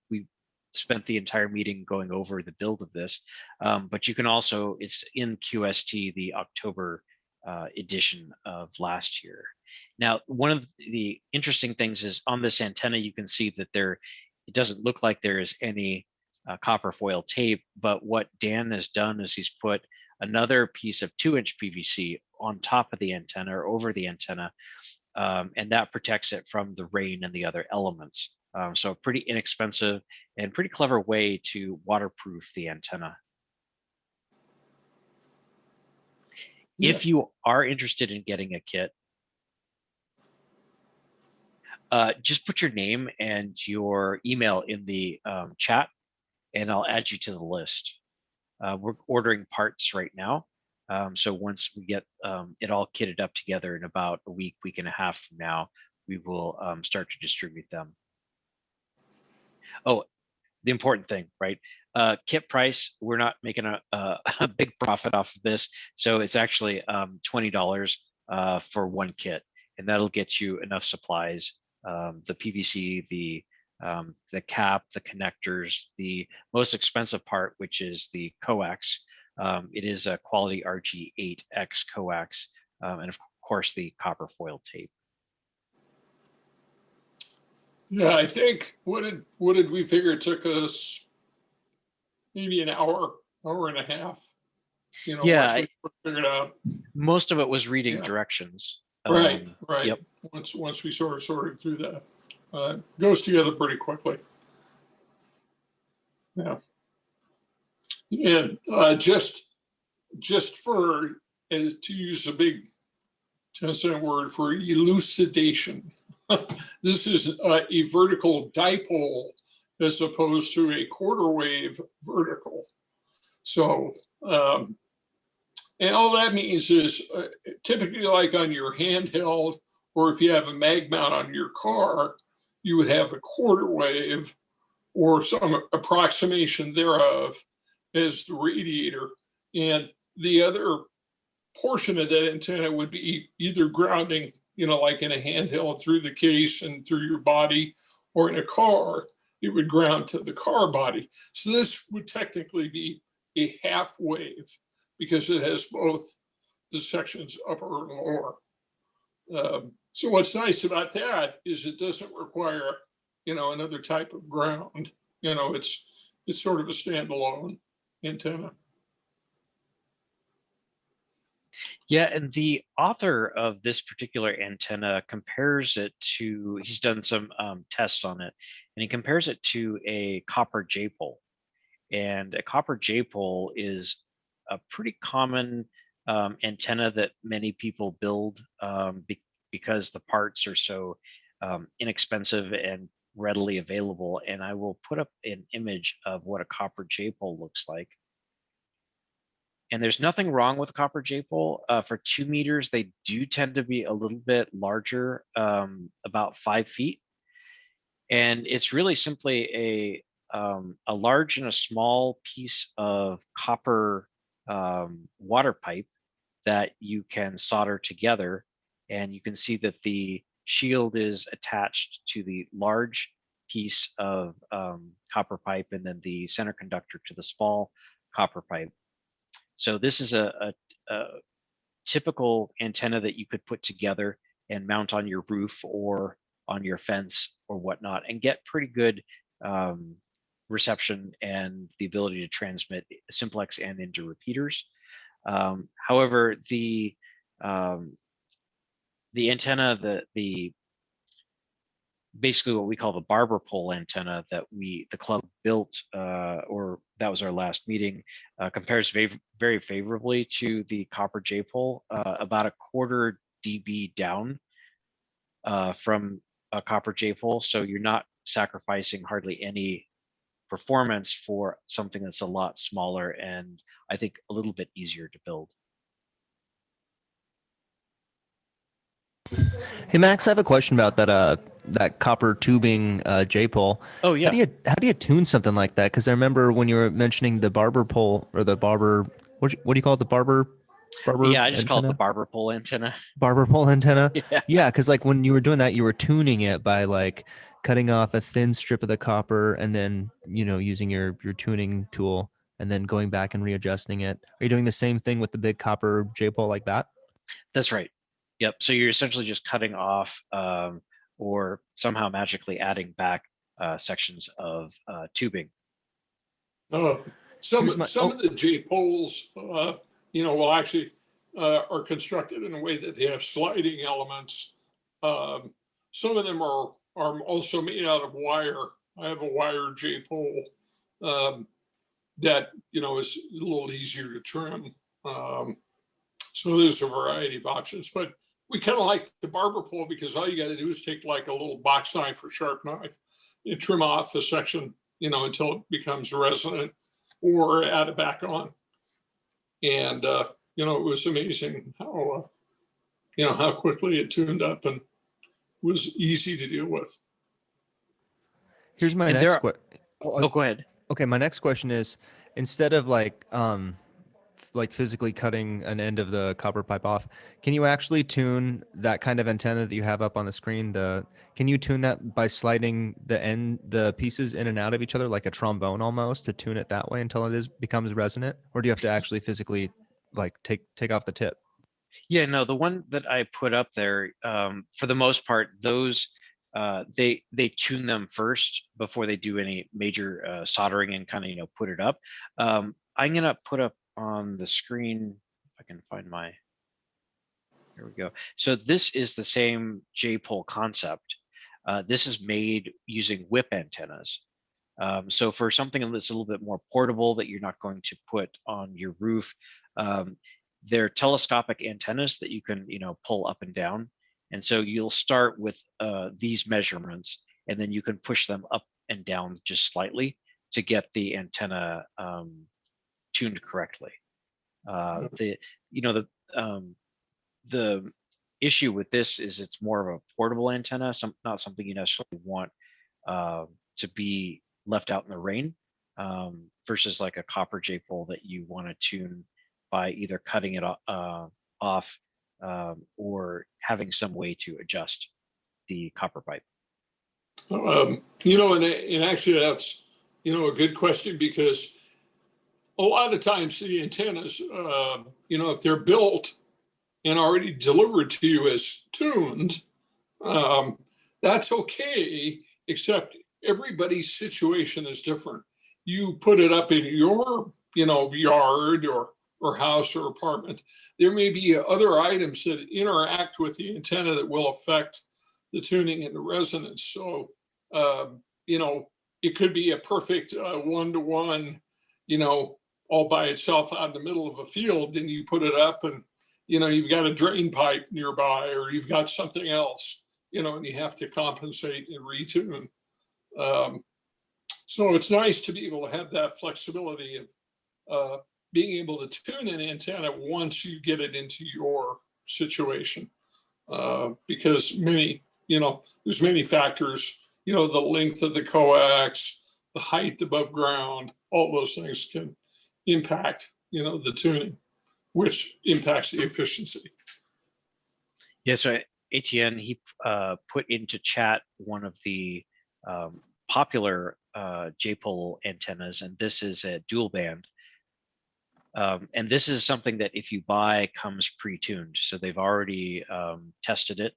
We spent the entire meeting going over the build of this, but you can also, it's in QST, the October edition of last year. Now, one of the interesting things is on this antenna, you can see that it doesn't look like there is any copper foil tape, but what Dan has done is he's put another piece of 2-inch PVC on top of the antenna or over the antenna, and that protects it from the rain and the other elements. So a pretty inexpensive and pretty clever way to waterproof the antenna. Yeah. If you are interested in getting a kit, just put your name and your email in the chat, and I'll add you to the list. We're ordering parts right now. So once we get it all kitted up together in about a week and a half from now, we will start to distribute them. Oh, the important thing, right? Kit price, we're not making a big profit off of this. So it's actually $20 for one kit, and that'll get you enough supplies. The PVC, the cap, the connectors, the most expensive part, which is the coax. It is a quality RG8X coax, and of course the copper foil tape. Yeah, I think, what did we figure it took us? Maybe an hour and a half. Yeah, once we figured out. Most of it was reading Yeah. directions. Right. Yep. Once we sort of sorted through that, goes together pretty quickly. Yeah. And just for, to use a big 10-cent word for elucidation, this is a vertical dipole as opposed to a quarter wave vertical. So, and all that means is typically like on your handheld, or if you have a mag mount on your car, you would have a quarter wave or some approximation thereof as the radiator. And the other portion of that antenna would be either grounding, like in a handheld through the case and through your body, or in a car, it would ground to the car body. So this would technically be a half wave because it has both the sections upper and lower. So what's nice about that is it doesn't require, another type of ground. It's sort of a standalone antenna. Yeah, and the author of this particular antenna compares it to, he's done some tests on it, and he compares it to a copper J-pole. And a copper J-pole is a pretty common antenna that many people build because the parts are so inexpensive and readily available. And I will put up an image of what a copper J-pole looks like. And there's nothing wrong with copper J-pole. For 2 meters, they do tend to be a little bit larger, about 5 feet. And it's really simply a large and a small piece of copper water pipe that you can solder together. And you can see that the shield is attached to the large piece of copper pipe, and then the center conductor to the small copper pipe. So this is a typical antenna that you could put together and mount on your roof or on your fence or whatnot and get pretty good reception and the ability to transmit simplex and into repeaters. However, the antenna, the basically what we call the barber pole antenna that the club built, or that was our last meeting, compares very favorably to the copper J pole, about a quarter dB down from a copper J pole. So you're not sacrificing hardly any performance for something that's a lot smaller and I think a little bit easier to build. Hey Max, I have a question about that copper tubing J pole. Oh yeah. How do you tune something like that? Because I remember when you were mentioning the barber pole or the barber, what do you call it? The barber Yeah, I just call it the antenna? barber pole antenna. Barber pole antenna. Yeah. Yeah, because like when you were doing that, you were tuning it by like cutting off a thin strip of the copper and then using your tuning tool and then going back and readjusting it. Are you doing the same thing with the big copper J pole like that? That's right. Yep. So you're essentially just cutting off or somehow magically adding back sections of tubing. Some Here's my- some of the J poles, will actually are constructed in a way that they have sliding elements. Some of them are also made out of wire. I have a wire J pole that is a little easier to trim. So there's a variety of options, but we kind of like the barber pole because all you got to do is take like a little box knife or sharp knife and trim off a section, until it becomes resonant, or add it back on. And it was amazing how how quickly it tuned up and was easy to deal with. Here's my And next there question. Oh, go ahead. Okay, my next question is, instead of like physically cutting an end of the copper pipe off, can you actually tune that kind of antenna that you have up on the screen? Can you tune that by sliding the pieces in and out of each other like a trombone almost, to tune it that way until it becomes resonant? Or do you have to actually physically like take off the tip? Yeah, no, the one that I put up there, for the most part, those they tune them first before they do any major soldering and kind of put it up. I'm gonna put up on the screen if I can find my. Here we go. So this is the same J-pole concept. This is made using whip antennas. So for something that's a little bit more portable that you're not going to put on your roof, they're telescopic antennas that you can pull up and down. And so you'll start with these measurements, and then you can push them up and down just slightly to get the antenna tuned correctly. The issue with this is it's more of a portable antenna, not something you necessarily want to be left out in the rain, versus like a copper J pole that you want to tune by either cutting it off or having some way to adjust the copper pipe. And actually that's a good question, because a lot of times the antennas, if they're built and already delivered to you as tuned, that's okay, except everybody's situation is different. You put it up in your, yard or house or apartment. There may be other items that interact with the antenna that will affect the tuning and the resonance. So, it could be a perfect one-to-one, all by itself out in the middle of a field, and you put it up and you've got a drain pipe nearby, or you've got something else, and you have to compensate and retune. So it's nice to be able to have that flexibility of being able to tune an antenna once you get it into your situation, because there's many factors, the length of the coax, the height above ground, all those things can impact, the tuning, which impacts the efficiency. Yeah, so ATN, he put into chat one of the popular J-pole antennas, and this is a dual band. And this is something that if you buy comes pre-tuned. So they've already tested it.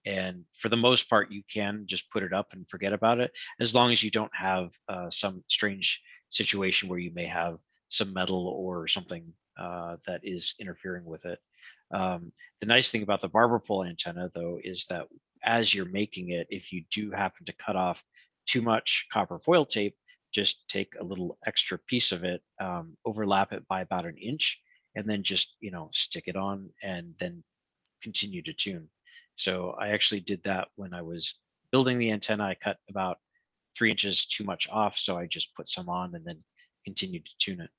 And for the most part, you can just put it up and forget about it, as long as you don't have some strange situation where you may have some metal or something that is interfering with it. The nice thing about the barber pole antenna, though, is that as you're making it, if you do happen to cut off too much copper foil tape, just take a little extra piece of it, overlap it by about an inch, and then just stick it on, and then continue to tune. So I actually did that when I was building the antenna. I cut about 3 inches too much off, so I just put some on and then continued to tune it.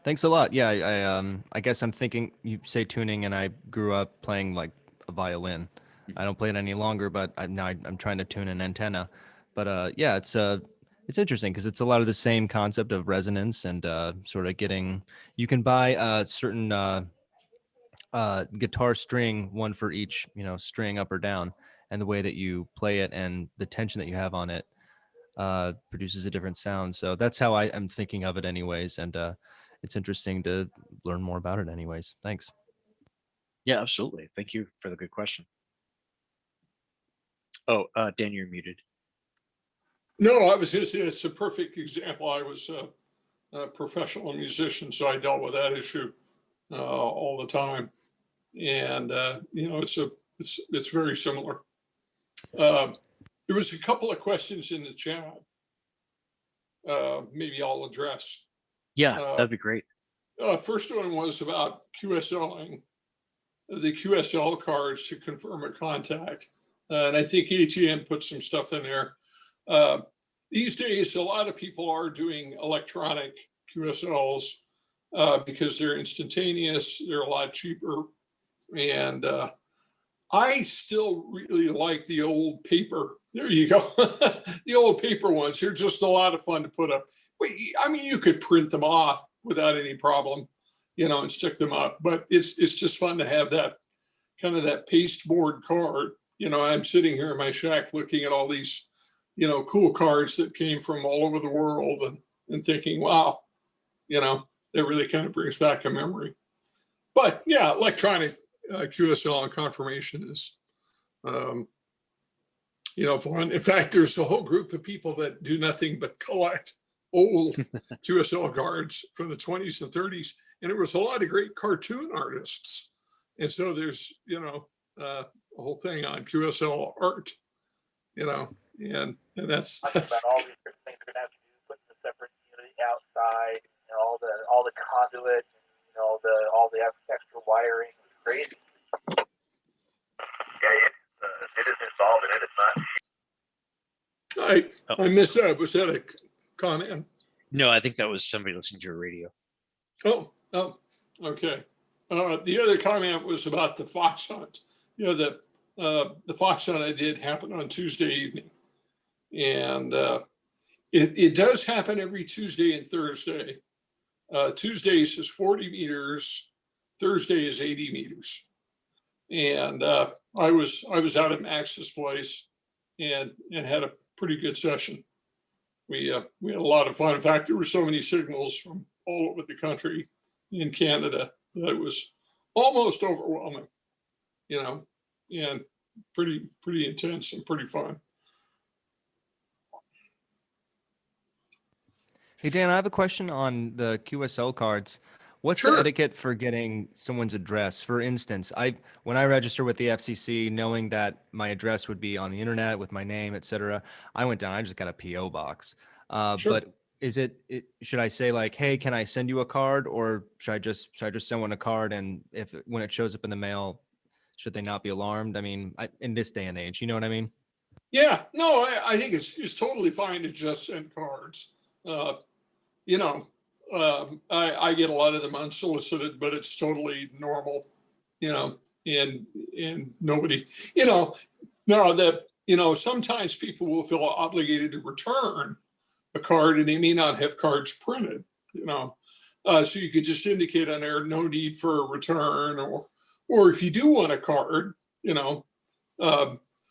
Thanks a lot. Yeah, I guess I'm thinking you say tuning, and I grew up playing like a violin. I don't play it any longer, but I'm trying to tune an antenna. But yeah, it's interesting because it's a lot of the same concept of resonance and sort of getting. You can buy a certain guitar string, one for each, string up or down, and the way that you play it and the tension that you have on it produces a different sound. So that's how I am thinking of it, anyways. And it's interesting to learn more about it, anyways. Thanks. Yeah, absolutely. Thank you for the good question. Oh, Dan, you're muted. No, I was just, it's a perfect example. I was a professional musician, so I dealt with that issue all the time. And, it's very similar. There was a couple of questions in the chat. Maybe I'll address. Yeah, that'd be great. First one was about QSLing, the QSL cards to confirm a contact. And I think ATN put some stuff in there. These days, a lot of people are doing electronic QSLs because they're instantaneous, they're a lot cheaper. And I still really like the old paper. There you go. The old paper ones. They're just a lot of fun to put up. I mean, you could print them off without any problem, and stick them up. But it's just fun to have that kind of that pasteboard card. I'm sitting here in my shack looking at all these, cool cards that came from all over the world and thinking, wow, that really kind of brings back a memory. But yeah, electronic QSL and confirmation is, fun. In fact, there's a whole group of people that do nothing but collect old QSL cards from the 20s and 30s. And there was a lot of great cartoon artists. And so there's, a whole thing on QSL art, and that's about all these different things we're gonna have to do, putting the separate unit outside, all the conduit, all the extra wiring was crazy. Yeah, it is involved in it. It's not. I missed that. Was that a comment? No, I think that was somebody listening to a radio. Oh, okay. The other comment was about the fox hunt. The fox hunt I did happen on Tuesday evening. And it does happen every Tuesday and Thursday. Tuesdays is 40 meters, Thursday is 80 meters. And I was out at Max's place and had a pretty good session. We had a lot of fun. In fact, there were so many signals from all over the country in Canada that it was almost overwhelming, and pretty intense and pretty fun. Hey, Dan, I have a question on the QSL cards. What's Sure. the etiquette for getting someone's address? For instance, when I register with the FCC, knowing that my address would be on the internet with my name, et cetera, I went down, I just got a PO box. Sure. But should I say like, hey, can I send you a card, or should I just send one a card, and when it shows up in the mail, should they not be alarmed? I mean, in this day and age, you know what I mean? Yeah, no, I think it's totally fine to just send cards. I get a lot of them unsolicited, but it's totally normal, and nobody, now that, sometimes people will feel obligated to return a card and they may not have cards printed, so you could just indicate on there, no need for a return, or if you do want a card,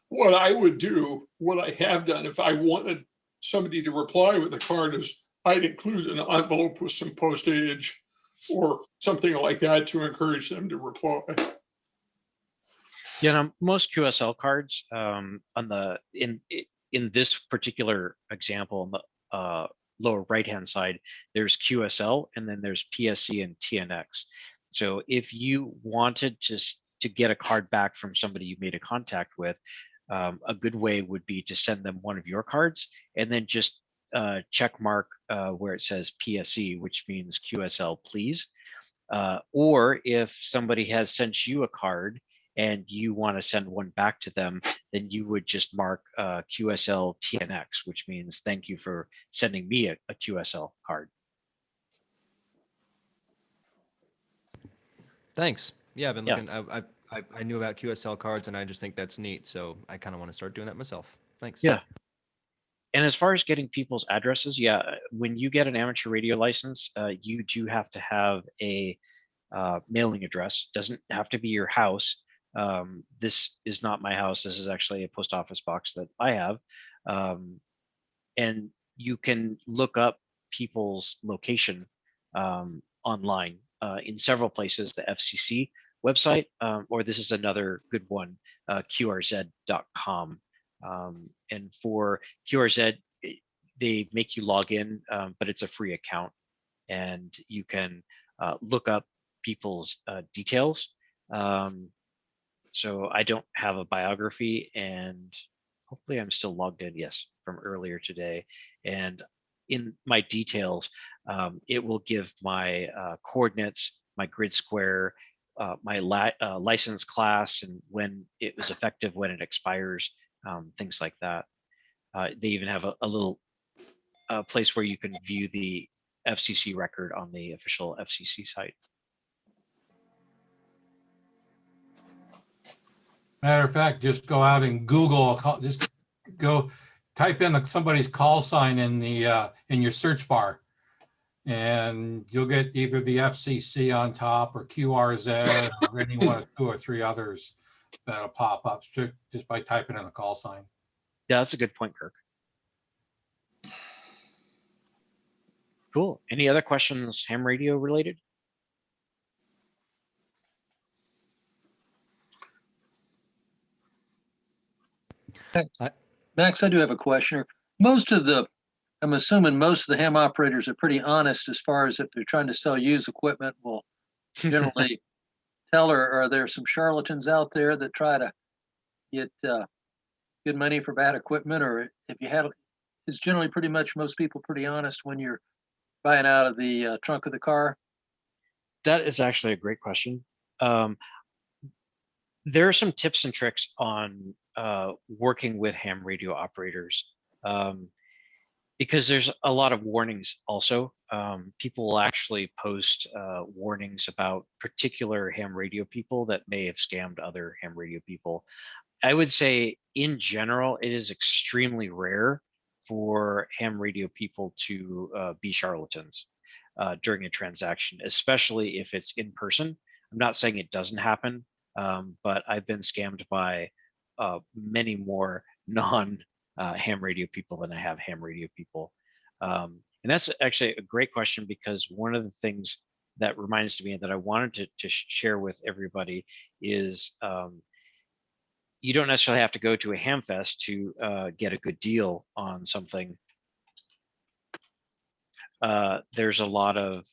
what I would do, what I have done, if I wanted somebody to reply with a card is I'd include an envelope with some postage or something like that to encourage them to reply. Yeah, now, most QSL cards in this particular example on the lower right hand side, there's QSL and then there's PSC and TNX. So if you wanted to get a card back from somebody you made a contact with, a good way would be to send them one of your cards and then just check mark where it says PSC, which means QSL please. Or if somebody has sent you a card and you want to send one back to them, then you would just mark QSL TNX, which means thank you for sending me a QSL card. Thanks. Yeah, I've been Yeah. looking. I knew about QSL cards, and I just think that's neat. So I kind of want to start doing that myself. Thanks. Yeah. And as far as getting people's addresses, yeah, when you get an amateur radio license, you do have to have a mailing address. Doesn't have to be your house. This is not my house. This is actually a post office box that I have. And you can look up people's location online in several places, the FCC website, or this is another good one, qrz.com. And for QRZ, they make you log in, but it's a free account. And you can look up people's details. So I don't have a biography, and hopefully I'm still logged in, yes, from earlier today. And in my details, it will give my coordinates, my grid square, my license class, and when it was effective, when it expires, things like that. They even have a little place where you can view the FCC record on the official FCC site. Matter of fact, just go out and Google, just go type in somebody's call sign in the in your search bar, and you'll get either the FCC on top or QRZ or any one of 2 or 3 others that'll pop up just by typing in the call sign. Yeah, that's a good point, Kirk. Cool. Any other questions, ham radio related? Max, I do have a question. I'm assuming most of the ham operators are pretty honest as far as if they're trying to sell used equipment, will generally tell, or are there some charlatans out there that try to get good money for bad equipment? Or if you have, is generally pretty much most people pretty honest when you're buying out of the trunk of the car? That is actually a great question. There are some tips and tricks on working with ham radio operators, because there's a lot of warnings also. People will actually post warnings about particular ham radio people that may have scammed other ham radio people. I would say in general, it is extremely rare for ham radio people to be charlatans during a transaction, especially if it's in person. I'm not saying it doesn't happen, but I've been scammed by many more non-ham radio people than I have ham radio people. And that's actually a great question, because one of the things that reminds me that I wanted to share with everybody is you don't necessarily have to go to a ham fest to get a good deal on something. There's a lot of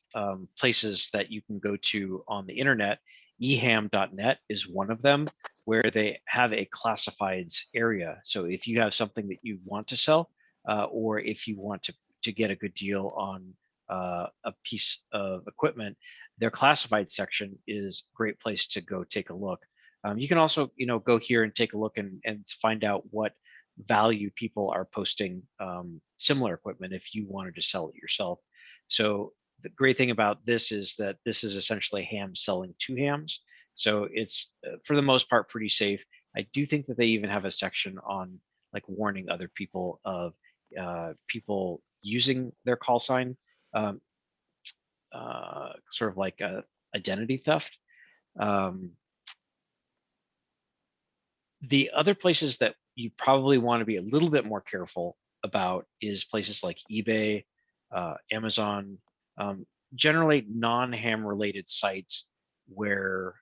places that you can go to on the internet. eham.net is one of them, where they have a classifieds area. So if you have something that you want to sell, or if you want to get a good deal on a piece of equipment, their classified section is a great place to go take a look. You can also, go here and take a look and find out what value people are posting similar equipment if you wanted to sell it yourself. So the great thing about this is that this is essentially ham selling to hams. So it's for the most part pretty safe. I do think that they even have a section on like warning other people of people using their call sign, sort of like identity theft. The other places that you probably want to be a little bit more careful about is places like eBay, Amazon, generally non-ham related sites where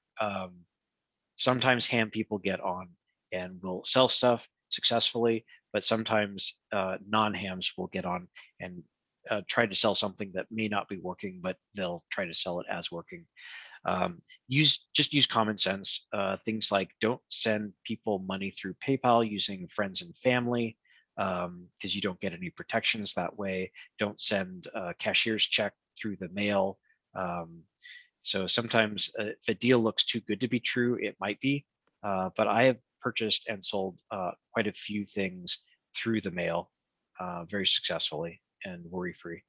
sometimes ham people get on and will sell stuff successfully, but sometimes non-hams will get on and try to sell something that may not be working, but they'll try to sell it as working. Just use common sense. Things like don't send people money through PayPal using friends and family, because you don't get any protections that way. Don't send a cashier's check through the mail. So sometimes if a deal looks too good to be true, it might be. But I have purchased and sold quite a few things through the mail very successfully and worry-free.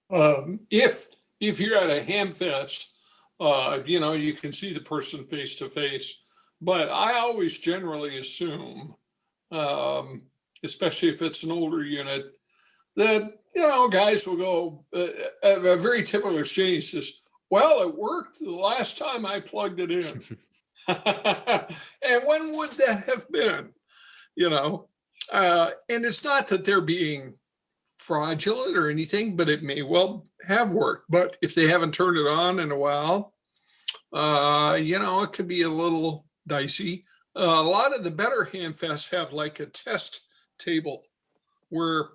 If you're at a ham fest, you can see the person face to face. But I always generally assume, especially if it's an older unit, that guys will go. A very typical exchange is, "Well, it worked the last time I plugged it in." And when would that have been? And it's not that they're being fraudulent or anything, but it may well have worked. But if they haven't turned it on in a while, it could be a little dicey. A lot of the better ham fests have like a test table where,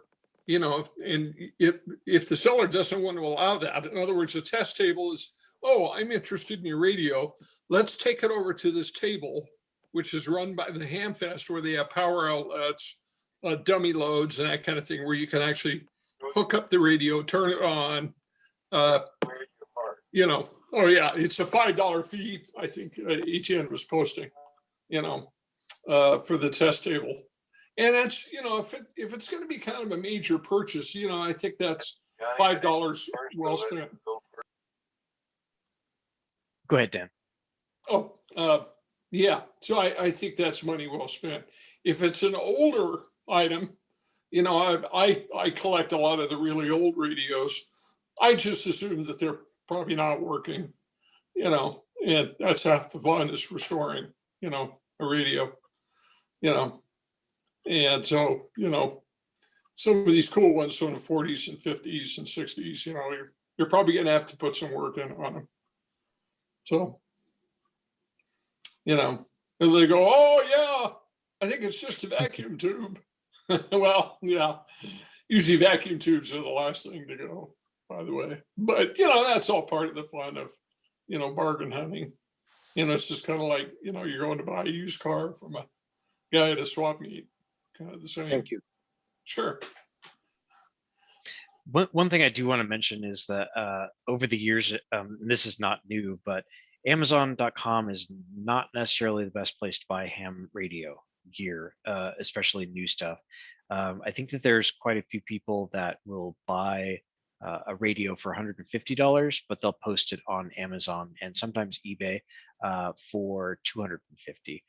if the seller doesn't want to allow that, in other words, the test table is, "Oh, I'm interested in your radio. Let's take it over to this table," which is run by the ham fest, where they have power outlets, dummy loads, and that kind of thing, where you can actually hook up the radio, turn it on. Oh yeah, it's a $5 fee. I think ETN was posting, for the test table, and that's if it's going to be kind of a major purchase, I think that's $5 well spent. Go ahead, Dan. Oh, yeah. So I think that's money well spent. If it's an older item, I collect a lot of the really old radios. I just assume that they're probably not working, and that's half the fun is restoring, a radio, and so, some of these cool ones from the 40s and 50s and 60s, you're probably going to have to put some work in on them. So, and they go, "Oh yeah, I think it's just a vacuum tube." Well, yeah, usually vacuum tubes are the last thing to go, by the way. But, that's all part of the fun of, bargain hunting. It's just kind of like, you're going to buy a used car from a guy at a swap meet, kind of the same. Thank you. Sure. One thing I do want to mention is that over the years, this is not new, but Amazon.com is not necessarily the best place to buy ham radio gear, especially new stuff. I think that there's quite a few people that will buy a radio for $150, but they'll post it on Amazon and sometimes eBay for $250.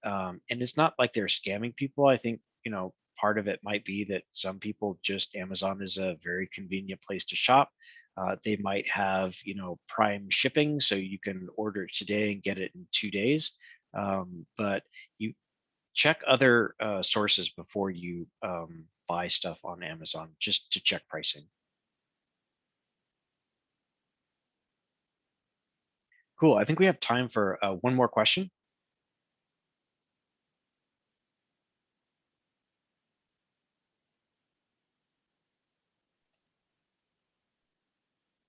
And it's not like they're scamming people. I think, part of it might be that some people just, Amazon is a very convenient place to shop. They might have, prime shipping, so you can order it today and get it in 2 days. But you check other sources before you buy stuff on Amazon, just to check pricing. Cool. I think we have time for one more question.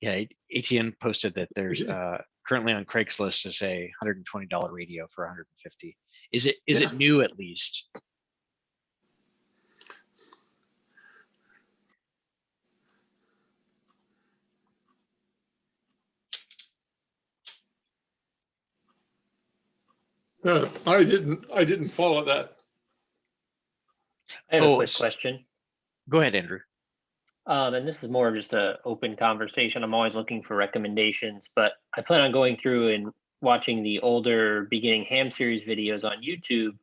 Yeah, ATN posted that there's currently on Craigslist is a $120 radio for $150. Is it new at least? I didn't follow that. I have a quick question. Go ahead, Andrew. And this is more of just an open conversation. I'm always looking for recommendations, but I plan on going through and watching the older beginning ham series videos on YouTube.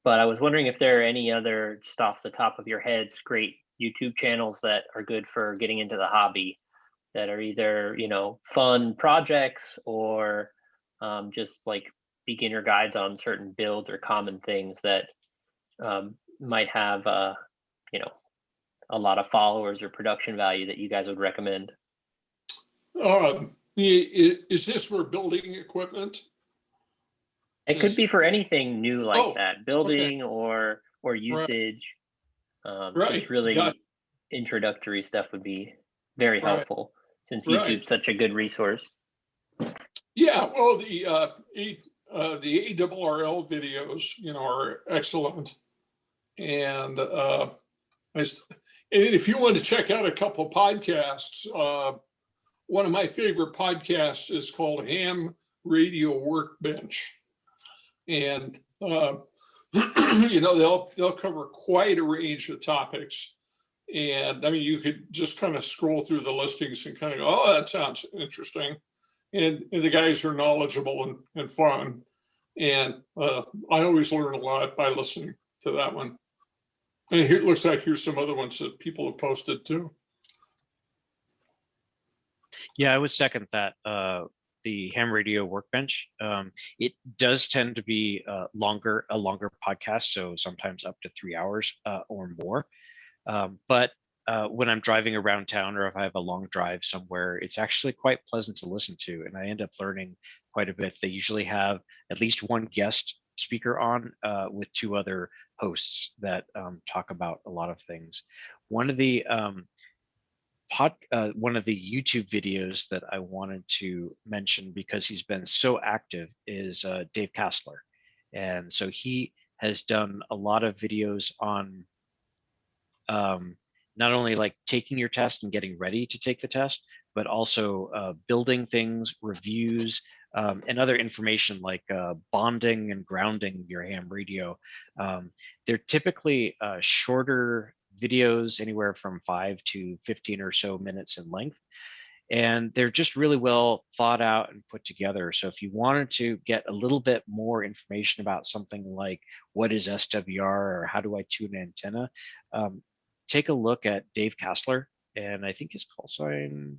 But I was wondering if there are any other, just off the top of your heads, great YouTube channels that are good for getting into the hobby, that are either, fun projects or just like beginner guides on certain builds or common things that might have you know, a lot of followers or production value that you guys would recommend? Is this for building equipment? It could be for anything new like Oh, that, building or usage. Right. Just really Got it. introductory stuff would be very Right. helpful since Right. YouTube's such a good resource. Yeah, well, the ARRL videos, are excellent. And if you want to check out a couple of podcasts, one of my favorite podcasts is called Ham Radio Workbench. And, they'll cover quite a range of topics. And I mean, you could just kind of scroll through the listings and kind of go, oh, that sounds interesting. And the guys are knowledgeable and fun. And I always learn a lot by listening to that one. And here it looks like here's some other ones that people have posted too. Yeah, I would second that. The Ham Radio Workbench. It does tend to be a longer podcast, so sometimes up to 3 hours or more. But when I'm driving around town or if I have a long drive somewhere, it's actually quite pleasant to listen to, and I end up learning quite a bit. They usually have at least one guest speaker on with 2 other hosts that talk about a lot of things. One of the YouTube videos that I wanted to mention because he's been so active is Dave Kassler. And so he has done a lot of videos on not only like taking your test and getting ready to take the test, but also building things, reviews, and other information like bonding and grounding your ham radio. They're typically shorter videos, anywhere from 5 to 15 or so minutes in length. And they're just really well thought out and put together. So if you wanted to get a little bit more information about something like what is SWR or how do I tune an antenna, take a look at Dave Kassler, and I think his call sign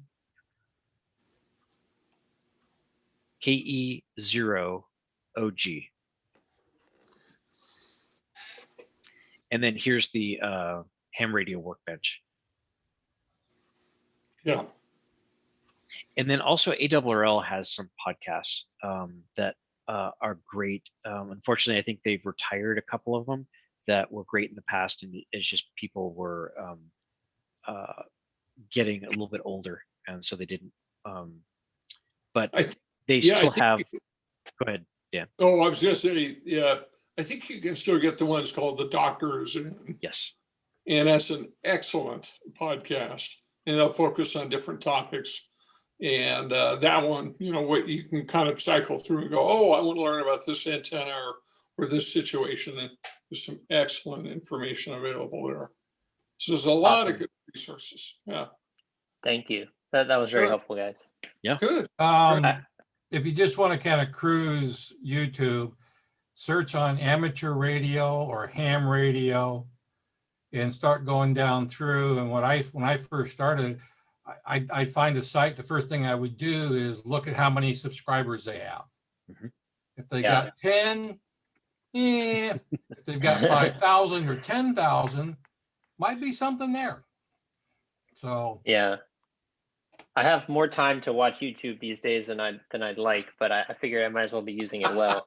KE0OG. And then here's the Ham Radio Workbench. Yeah. And then also ARRL has some podcasts that are great. Unfortunately, I think they've retired a couple of them that were great in the past, and it's just people were getting a little bit older, and so they didn't. But they still have. Go ahead, Dan. Oh, I was going to say, yeah, I think you can still get the ones called The Doctors. Yes. And that's an excellent podcast, and they'll focus on different topics. And that one, what you can kind of cycle through and go, oh, I want to learn about this antenna or this situation. And there's some excellent information available there. So there's a lot of good resources. Yeah. Thank you. That was very helpful, guys. Yeah. Good. If you just want to kind of cruise YouTube, search on amateur radio or ham radio and start going down through. And when I first started, I'd find a site. The first thing I would do is look at how many subscribers they have. Mm-hmm. If they got 10, if they've got 5,000 or 10,000, might be something there. So yeah, I have more time to watch YouTube these days than I'd like, but I figure I might as well be using it well.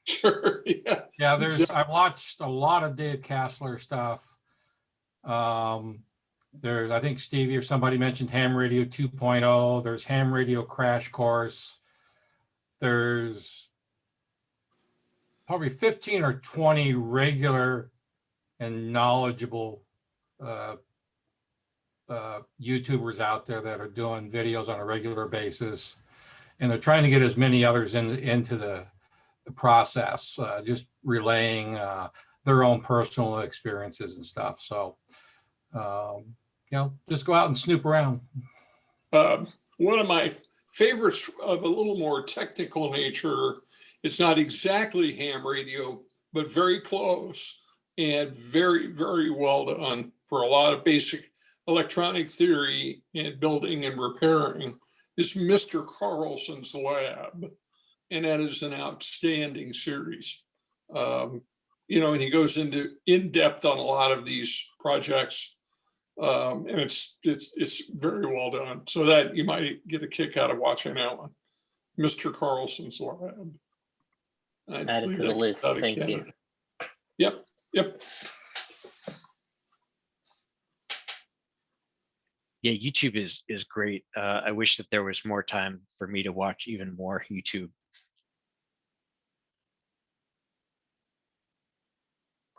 Sure. Yeah. Yeah. I've watched a lot of Dave Kassler stuff. I think Stevie or somebody mentioned Ham Radio 2.0. There's Ham Radio Crash Course. There's probably 15 or 20 regular and knowledgeable YouTubers out there that are doing videos on a regular basis. And they're trying to get as many others into the process, just relaying their own personal experiences and stuff. So, just go out and snoop around. One of my favorites of a little more technical nature, it's not exactly ham radio, but very close and very, very well done for a lot of basic electronic theory and building and repairing, is Mr. Carlson's Lab. And that is an outstanding series. and he goes into in depth on a lot of these projects. And it's very well done. So that you might get a kick out of watching that one. Mr. Carlson's Lab. I Add it believe to the that list. comes out of Thank you. Canada. Yep. Yeah, YouTube is great. I wish that there was more time for me to watch even more YouTube.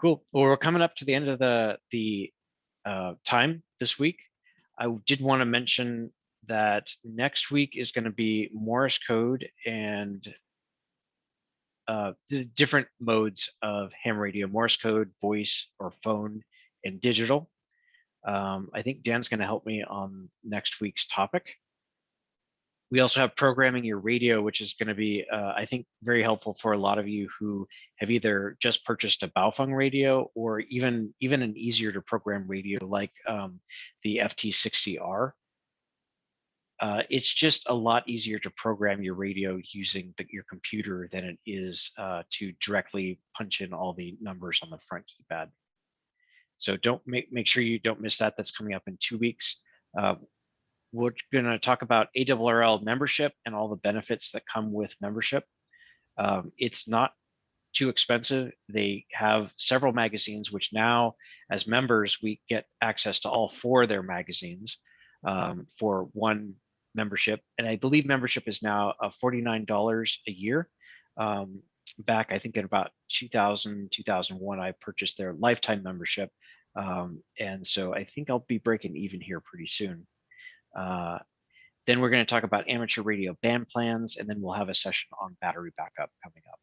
Cool. Well, we're coming up to the end of the time this week. I did want to mention that next week is going to be Morse code and the different modes of ham radio: Morse code, voice or phone, and digital. I think Dan's going to help me on next week's topic. We also have programming your radio, which is going to be, I think, very helpful for a lot of you who have either just purchased a Baofeng radio or even an easier to program radio like the FT60R. It's just a lot easier to program your radio using your computer than it is to directly punch in all the numbers on the front keypad. So don't make sure you don't miss that. That's coming up in 2 weeks. We're going to talk about ARRL membership and all the benefits that come with membership. It's not too expensive. They have several magazines, which now, as members, we get access to all 4 of their magazines for one membership. And I believe membership is now $49 a year. Back, I think in about 2000, 2001, I purchased their lifetime membership. And so I think I'll be breaking even here pretty soon. Then we're going to talk about amateur radio band plans, and then we'll have a session on battery backup coming up.